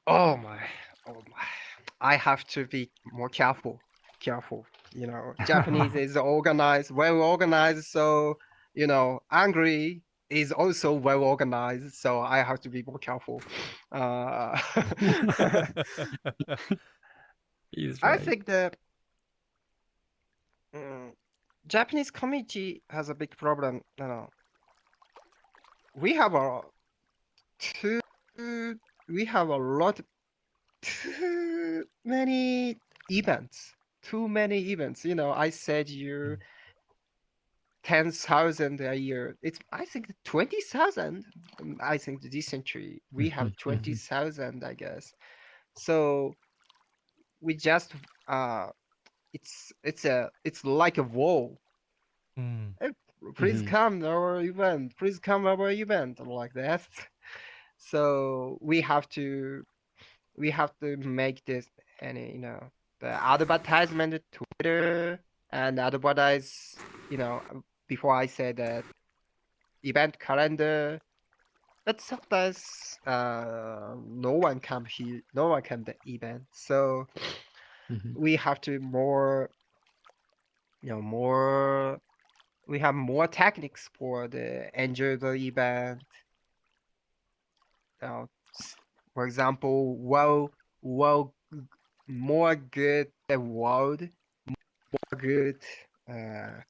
Oh my. I have to be more careful. You know, Japanese is organized, well organized. So, you know, angry is also well organized. So I have to be more careful. He's I right. think the Japanese community has a big problem. You know, we have a too we have a lot too many events. Too many events. You know, I said you 10,000 a year. It's I think 20,000. I think this century we have 20,000, I guess. So we just it's like a wall. Mm. Hey, please come our event. Please come our event like that. So we have to make this any the advertisement Twitter and advertise before I said that event calendar. But sometimes no one come here, no one come the event. So we have to more more we have more techniques for the enjoy the event. Uh, for example, more good the world, more good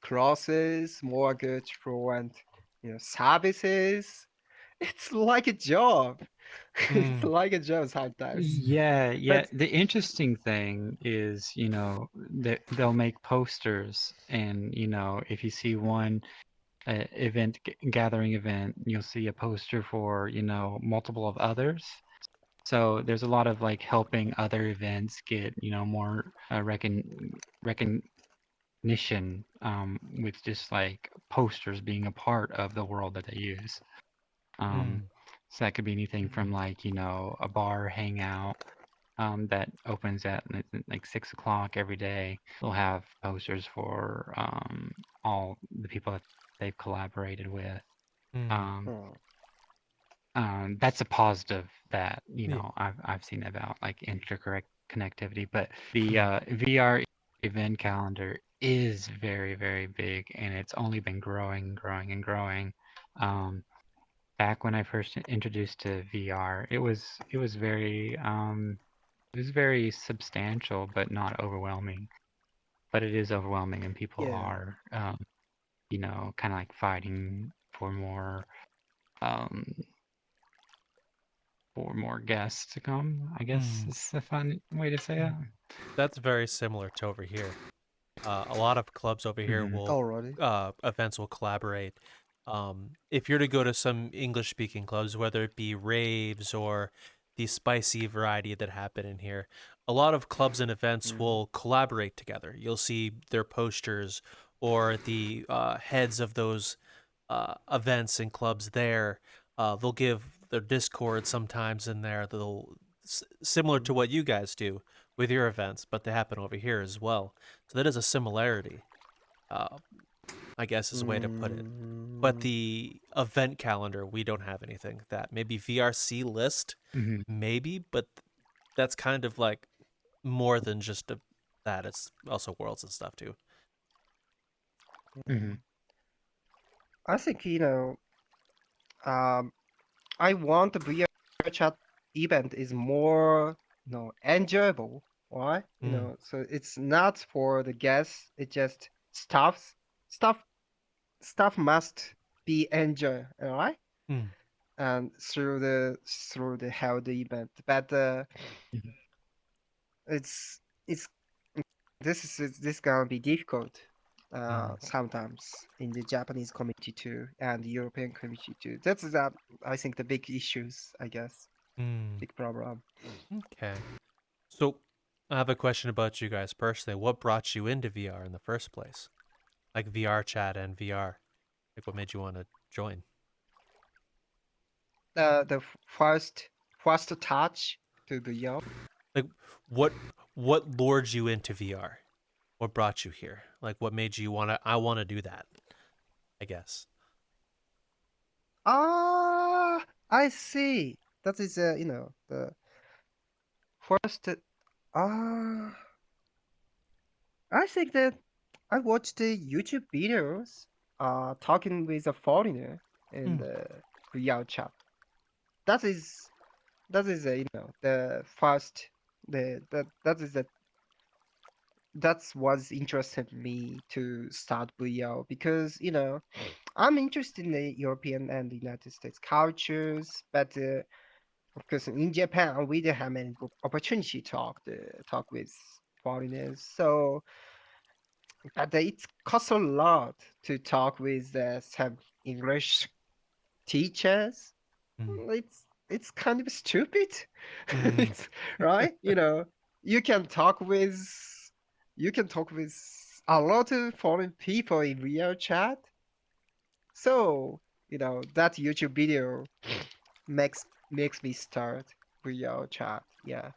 crosses, more good fluent services. It's like a job. It's Mm. like a job sometimes. Yeah, But the interesting thing is, they'll make posters, and if you see one gathering event, you'll see a poster for multiple of others. So there's a lot of like helping other events get more recognition with just like posters being a part of the world that they use. Mm. So that could be anything from like a bar hangout that opens at like 6 o'clock every day. They'll have posters for all the people that they've collaborated with. Mm. Um, oh, that's a positive that Yeah. I've seen about like interconnectivity. But the VR event calendar is very, very big, and it's only been growing, growing, and growing. Back when I first introduced to VR, it was very substantial, but not overwhelming. But it is overwhelming, and people yeah. are kind of like fighting for more um, guests to come. I guess Mm. is a fun way to say it. That's very similar to over here. A lot of clubs over here will Already. events will collaborate. If you're to go to some English speaking clubs, whether it be raves or the spicy variety that happen in here, a lot of clubs and events will collaborate together. You'll see their posters or the heads of those events and clubs there. They'll give their Discord sometimes in there. They'll similar to what you guys do with your events, but they happen over here as well. So that is a similarity, uh, I guess is a way to put it. But the event calendar, we don't have anything like that. Maybe VRC list, maybe, but that's kind of like more than just that. It's also worlds and stuff too. I think I want the VR chat event is more enjoyable, right? So it's not for the guests. It just stuff must be enjoy, all right? Mm. And through the held event, but it's this gonna be difficult sometimes in the Japanese community too and the European community too. That's I think the big issues, I guess. Big problem. Okay. So I have a question about you guys personally. What brought you into VR in the first place? Like VR chat and VR. Like what made you want to join? The first touch to VR. Like what lured you into VR? What brought you here? Like what made you I want to do that, I guess. I see. That is the first I think that I watched the YouTube videos talking with a foreigner in the VR chat. That is the first that is the that's what's interested me to start VR because I'm interested in the European and the United States cultures, but of course in Japan we don't have any opportunity to talk with foreigners. So, but it costs a lot to talk with some English teachers. It's kind of stupid. It's right, you can talk with a lot of foreign people in real chat. So, that YouTube video makes me start real chat. Yeah.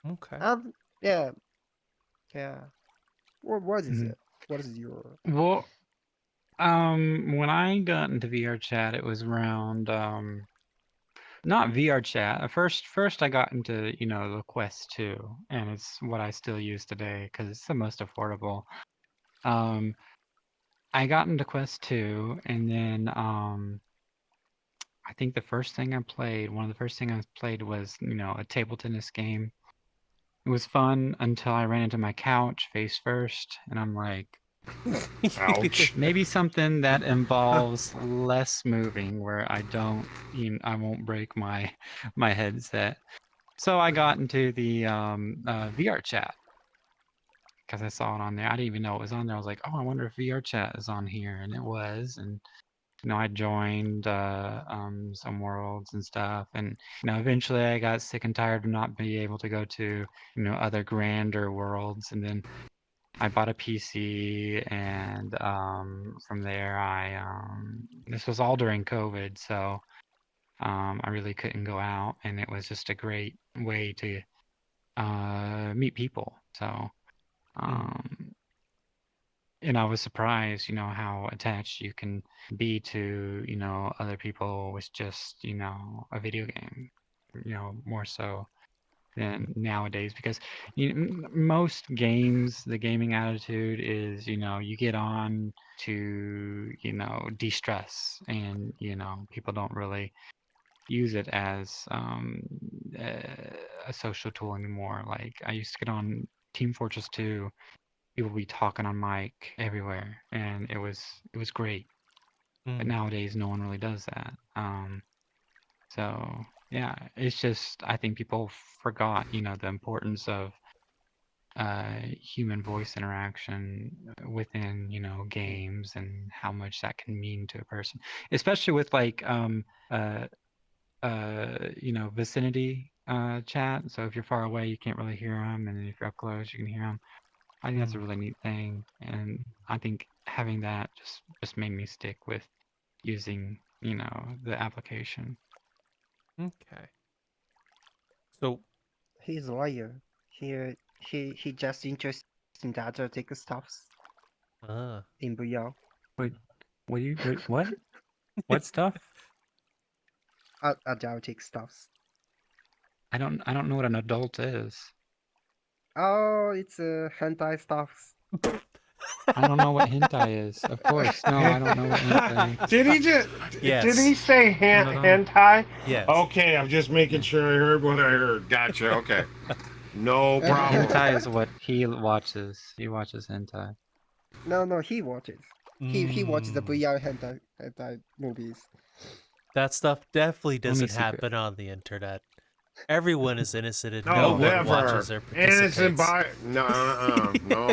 Okay. Yeah. What is it? What is your Well, when I got into VRChat, it was around not VRChat. First I got into the Quest 2, and it's what I still use today because it's the most affordable. I got into Quest 2, and then I think one of the first things I played was a table tennis game. It was fun until I ran into my couch face first, and I'm like, Ouch. maybe something that involves less moving, where I won't break my headset. So I got into the VRChat because I saw it on there. I didn't even know it was on there. I was like, oh, I wonder if VRChat is on here, and it was. And I joined some worlds and stuff, and eventually I got sick and tired of not being able to go to other grander worlds, and then I bought a PC, and from there this was all during COVID, so I really couldn't go out, and it was just a great way to meet people. So and I was surprised, how attached you can be to, other people with just, a video game, more so than nowadays, because most games, the gaming attitude is, you get on to, de-stress, and, people don't really use it as a social tool anymore. Like, I used to get on Team Fortress 2, people be talking on mic everywhere, and it was great. But nowadays no one really does that. So yeah, it's just, I think people forgot the importance of human voice interaction within games, and how much that can mean to a person, especially with like vicinity chat. So if you're far away you can't really hear them, and then if you're up close you can hear them. I think that's a really neat thing, and I think having that just made me stick with using, the application. Okay. So he's a lawyer. He just interested in the exotic stuffs in VR. Wait, what? What stuff? Exotic stuffs. I don't know what an adult is. Oh, it's hentai stuffs. I don't know what hentai is. Of course, no, I don't know what hentai is. Did he just? Yes. Did he say hentai? Yes. Okay, I'm just making sure I heard what I heard. Gotcha. Okay. No problem. Hentai is what he watches. He watches hentai. No, he watches. He watches the VR hentai movies. That stuff definitely doesn't happen on the internet. Everyone is innocent, and no one watches or participates. Innocent by no,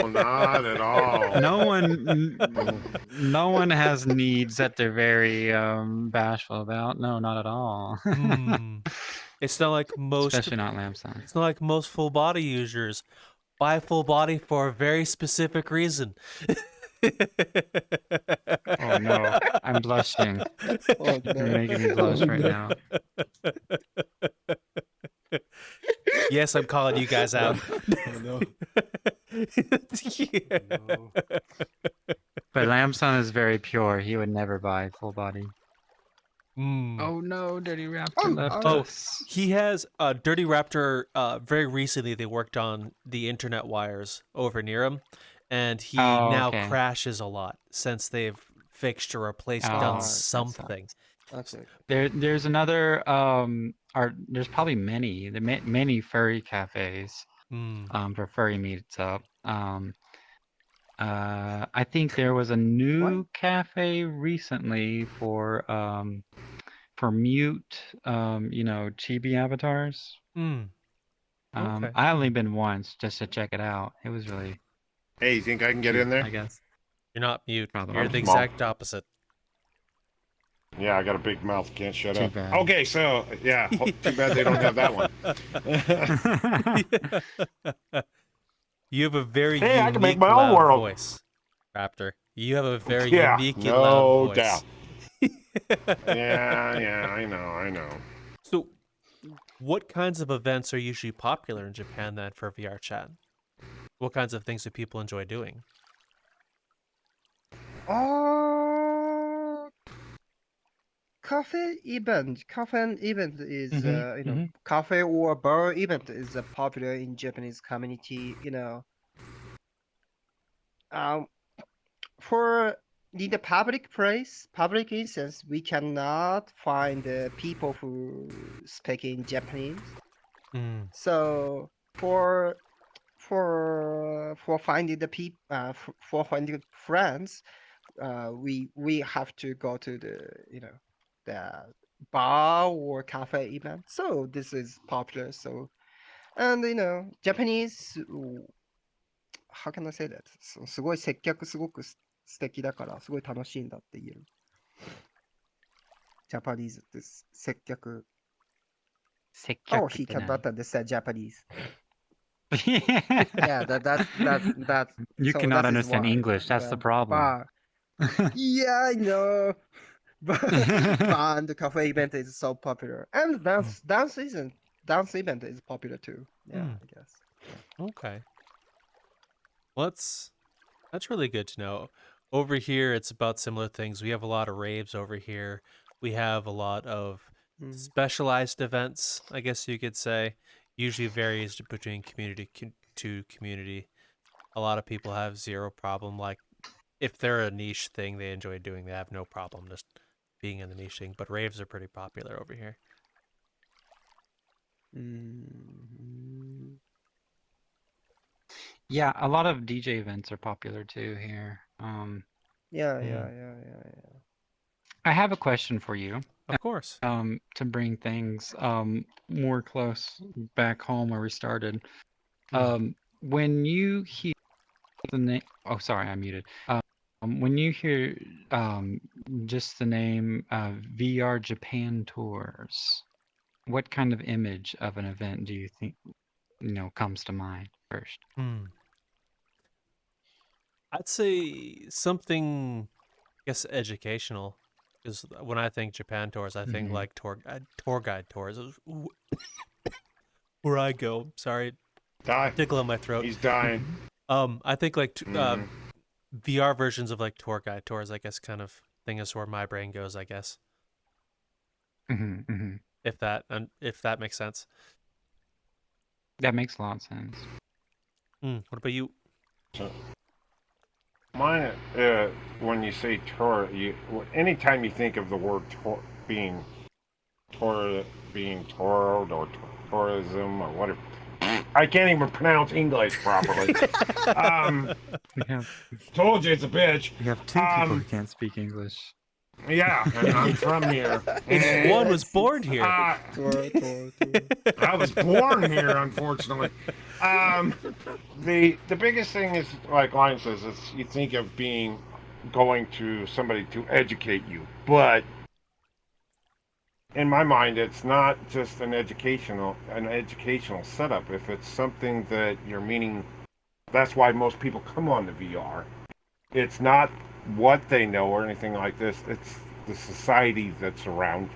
not at all. No one has needs that they're very bashful about. No, not at all. It's not like most, especially not Lamson. It's not like most full body users buy full body for a very specific reason. Oh no, I'm blushing. Oh, no. You're making me blush right now. Yes, I'm calling you guys out. Oh no. Yeah. No. But Lamson is very pure. He would never buy full body. Oh no, Dirty Raptor left us. He has Dirty Raptor. Very recently, they worked on the internet wires over near him, and he now crashes a lot since they've fixed or replaced, done something. Okay. There's another there's probably many furry cafes for furry meetup. I think there was a new cafe recently for mute, chibi avatars. Okay. I only been once just to check it out. It was really. Hey, you think I can get cute, in there? I guess. You're not mute. Probably. You're I'm the small. exact opposite. Yeah, I got a big mouth. Can't shut Too up. bad. Okay, so yeah, too bad they don't have that one. You have a very Hey, I can make unique my own loud world. voice, Raptor. You have a very Yeah, unique and loud no voice. doubt. Yeah, I know. So, what kinds of events are usually popular in Japan then for VR chat? What kinds of things do people enjoy doing? Cafe event. Cafe event is Mm-hmm. cafe or bar event is popular in Japanese community. For in the public place, public instance, we cannot find people who speak in Japanese. So for finding the people, for finding friends, we have to go to the bar or cafe event. So this is popular. So and Japanese, how can I say that? すごい接客すごく素敵だからすごい楽しいんだって言える。ジャパニーズって接客。Oh, he cannot understand Japanese. Yeah, that's. You so cannot that is understand why English. That's the problem. Yeah, I know. But and the cafe event is so popular, and dance event is popular too. Yeah, I guess. Okay. Well, that's really good to know. Over here, it's about similar things. We have a lot of raves over here. We have a lot of specialized events, I guess you could say. Usually varies between community to community. A lot of people have zero problem. Like, if they're a niche thing they enjoy doing, they have no problem just being in the niche thing. But raves are pretty popular over here. Yeah, a lot of DJ events are popular too here. Yeah. I have a question for you. Of course. To bring things more close back home where we started. When you hear the name, oh sorry, I'm muted. When you hear just the name VR Japan Tours, what kind of image of an event do you think comes to mind first? I'd say something, I guess, educational. Because when I think Japan tours, I think like tour guide tours. Where I go, sorry, tickle in my throat. He's dying. I think like VR versions of like tour guide tours. I guess kind of thing is where my brain goes. I guess. If that makes sense. That makes a lot of sense. What about you? Mine, when you say tour, anytime you think of the word tour being toured or tourism or whatever, I can't even pronounce English properly. Told you it's a bitch. We have two people who can't speak English. Yeah, and I'm from here. And one was born here. I was born here, unfortunately. The biggest thing is, like Lion says, is you think of going to somebody to educate you, but in my mind, it's not just an educational setup. If it's something that you're meaning, that's why most people come on to VR. It's not what they know or anything like this. It's the society that's around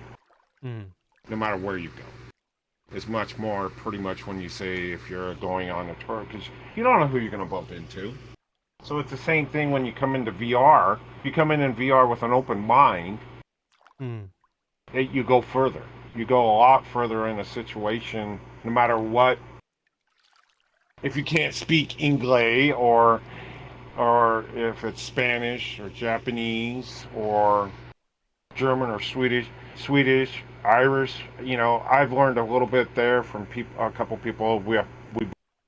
you, no matter where you go. It's much more pretty much when you say if you're going on a tour, because you don't know who you're going to bump into. So it's the same thing when you come into VR. You come in VR with an open mind, you go further. You go a lot further in a situation, no matter what. If you can't speak English or if it's Spanish or Japanese or German or Swedish, Irish, I've learned a little bit there from a couple people we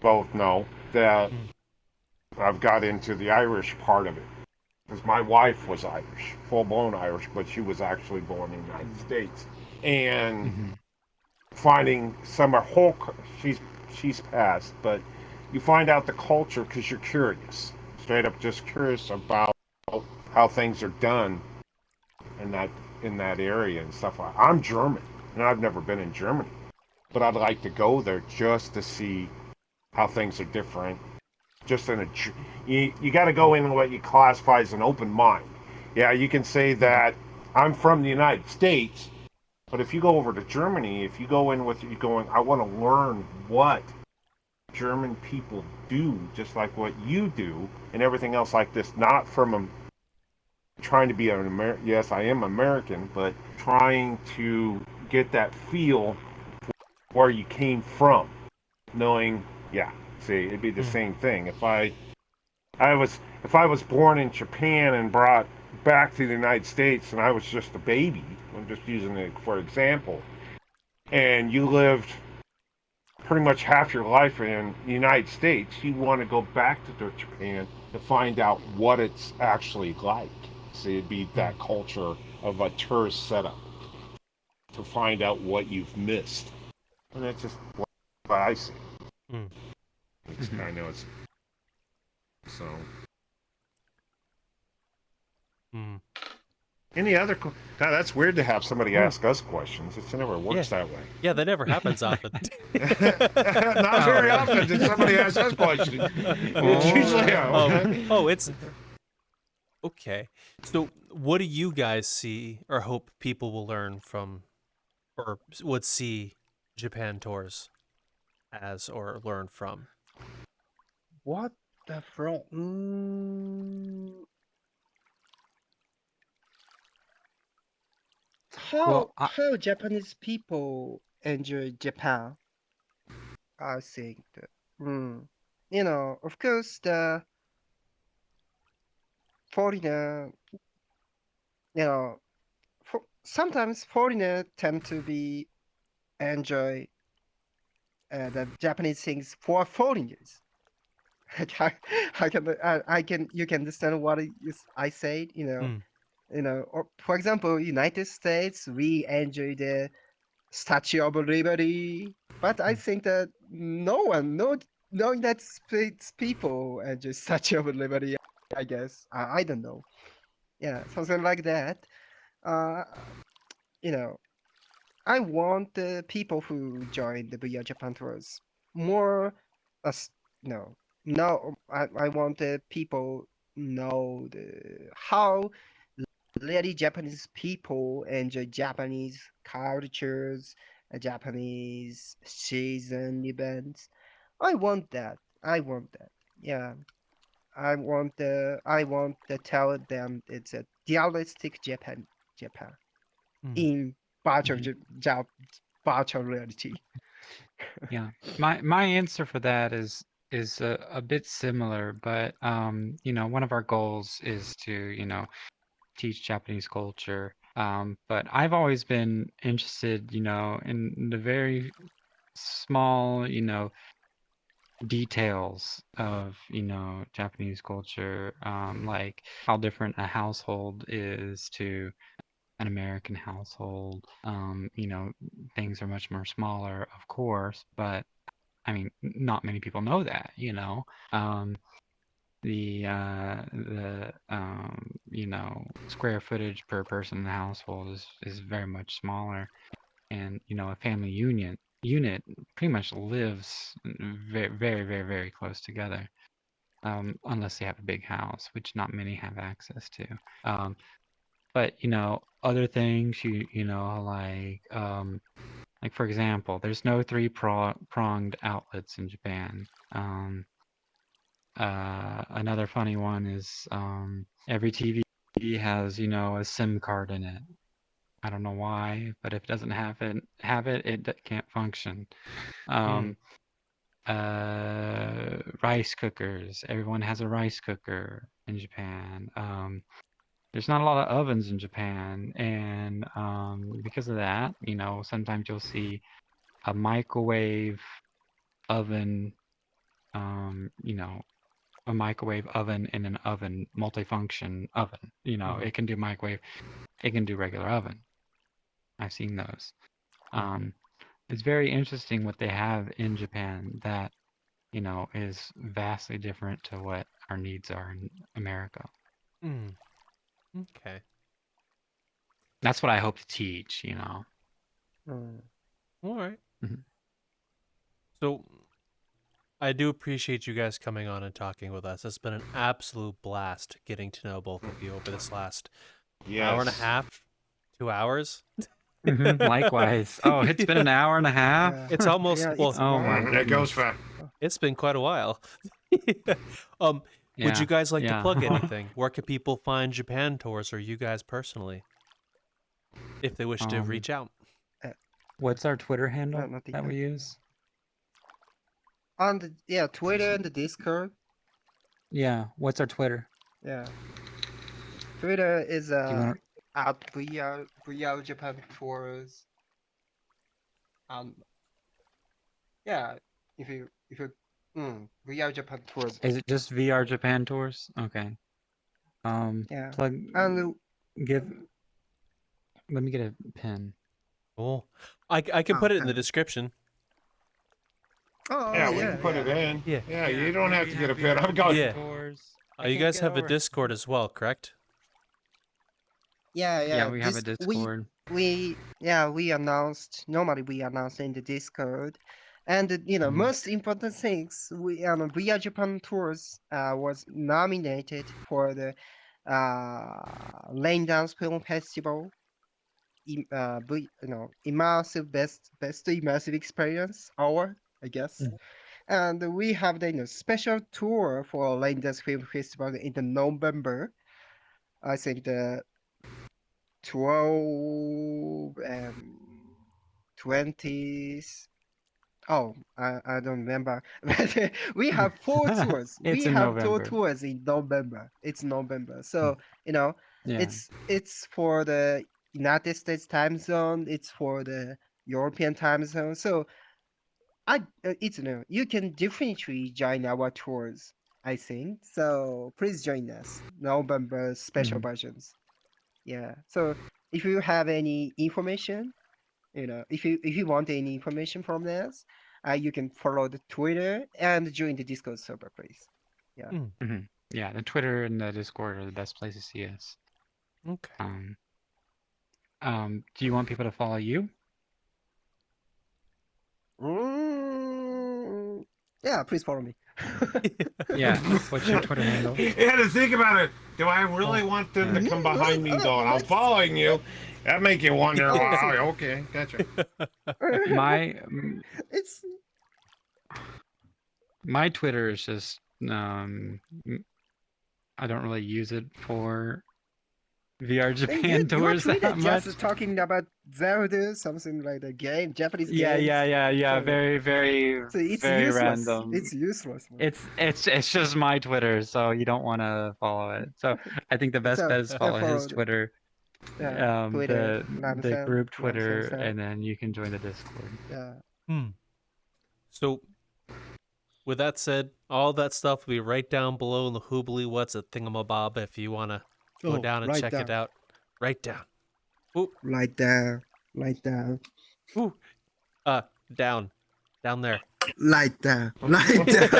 both know that I've got into the Irish part of it. Because my wife was Irish, full-blown Irish, but she was actually born in the United States. And finding some of her, she's passed, but you find out the culture because you're curious, straight up just curious about how things are done in that area and stuff. I'm German, and I've never been in Germany, but I'd like to go there just to see how things are different. Just in you got to go in what you classify as an open mind. Yeah, you can say that I'm from the United States, but if you go over to Germany, if you go in with you going, I want to learn what German people do, just like what you do, and everything else like this, not from trying to be an American. Yes, I am American, but trying to get that feel where you came from, knowing, yeah, see, it'd be the same thing. If I was born in Japan and brought back to the United States and I was just a baby, I'm just using it for example, and you lived pretty much half your life in the United States, you want to go back to Japan to find out what it's actually like. See, it'd be that culture of a tourist setup to find out what you've missed. And that's just what I see. I know it's so. Any other? God, that's weird to have somebody ask us questions. It never works that way. Yeah, that never happens often. Not very often did somebody ask us questions. It's usually it's okay. So, what do you guys see or hope people will learn from, or would see Japan tours as or learn from? What the from? How Japanese people enjoy Japan? I think that, of course, the foreigner, sometimes foreigner tend to be enjoy the Japanese things for foreigners. You can understand what I said, or for example, United States, we enjoy the Statue of Liberty, but I think that no United States people enjoy Statue of Liberty. I guess I don't know. Yeah, something like that. I want the people who join the Vrjapantours more. I want the people know how really Japanese people enjoy Japanese cultures, Japanese season events. I want that. Yeah. I want to tell them it's a realistic Japan in virtual reality. Yeah, my answer for that is a bit similar, but one of our goals is to teach Japanese culture. But I've always been interested, in the very small, details of Japanese culture, like how different a household is to an American household. Things are much more smaller, of course, but I mean, not many people know that, square footage per person in the household is very much smaller, and a family unit pretty much lives very, very, very, very close together, unless they have a big house, which not many have access to. But other things, like for example, there's no three-pronged outlets in Japan. Another funny one is every TV has a SIM card in it. I don't know why, but if it doesn't have it, it can't function. Rice cookers. Everyone has a rice cooker in Japan. There's not a lot of ovens in Japan, and because of that, sometimes you'll see a microwave oven, a microwave oven in an oven, multifunction oven. You know, it can do microwave, it can do regular oven. I've seen those. It's very interesting what they have in Japan that, you know, is vastly different to what our needs are in America. Okay. That's what I hope to teach, you know. All right. Mhm. So I do appreciate you guys coming on and talking with us. It's been an absolute blast getting to know both of you over this last hour and a half, 2 hours. Likewise. Oh, it's been an hour and a half. It's almost oh my goodness. It goes fast. It's been quite a while. Would you guys like to plug anything? Where can people find Japan Tours or you guys personally, if they wish to reach out? What's our Twitter handle that we use? On the Twitter and the Discord. Yeah, what's our Twitter? Yeah, Twitter is at Vrjapantours. Yeah, if you Vrjapantours. Is it just VR Japan Tours? Okay. Yeah. Plug. And Let me get a pen. Oh, I can put it in the description. Oh yeah, we can put it in. Yeah, you don't have to get a pen. I'm going. You guys have a Discord as well, correct? Yeah, we have a Discord. We announced, normally we announce in the Discord. And you know, most important things, VR Japan Tours was nominated for the Rain Dance Film Festival. Immersive best immersive experience award, I guess. And we have the special tour for Rain Dance Film Festival in the November. I think the 12 and 20s. Oh, I don't remember. But we have 4 tours. We have 2 tours in November. It's November. So, you know, it's for the United States time zone. It's for the European time zone. So, you can definitely join our tours, I think. So, please join us. November special versions. Yeah. So, if you have any information, if you want any information from us, you can follow the Twitter and join the Discord server, please. Yeah. Yeah, the Twitter and the Discord are the best places to see us. Okay. Do you want people to follow you? Yeah, please follow me. Yeah. What's your Twitter handle? You had to think about it. Do I really want them to come behind me going, I'm following you? That make you wonder. Oh, okay, gotcha. My Twitter is just I don't really use it for VR Japan Tours that much. Just talking about Zelda, something like the game, Japanese game. Yeah. Very, very, so it's very useless. random. It's useless. It's just my Twitter, so you don't want to follow it. So I think the best bet is follow his Twitter. Twitter, the group Twitter, and then you can join the Discord. Yeah. So, with that said, all that stuff will be right down below in the Hoobly What's a Thingamabob if you want to go down and check it out. Right down. Ooh. Right down. Ooh. Down there. Light down. Up. It's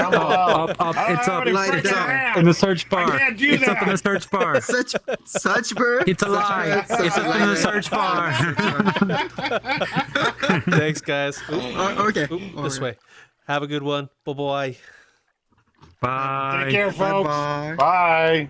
up. Light down. In the search bar. I can't do it's that. up in the search bar. Search bar? It's a lie. It's up in the search bar. Thanks, guys. Okay. This way. Have a good one. Bye-bye. Bye. Take care, folks. Bye-bye. Bye.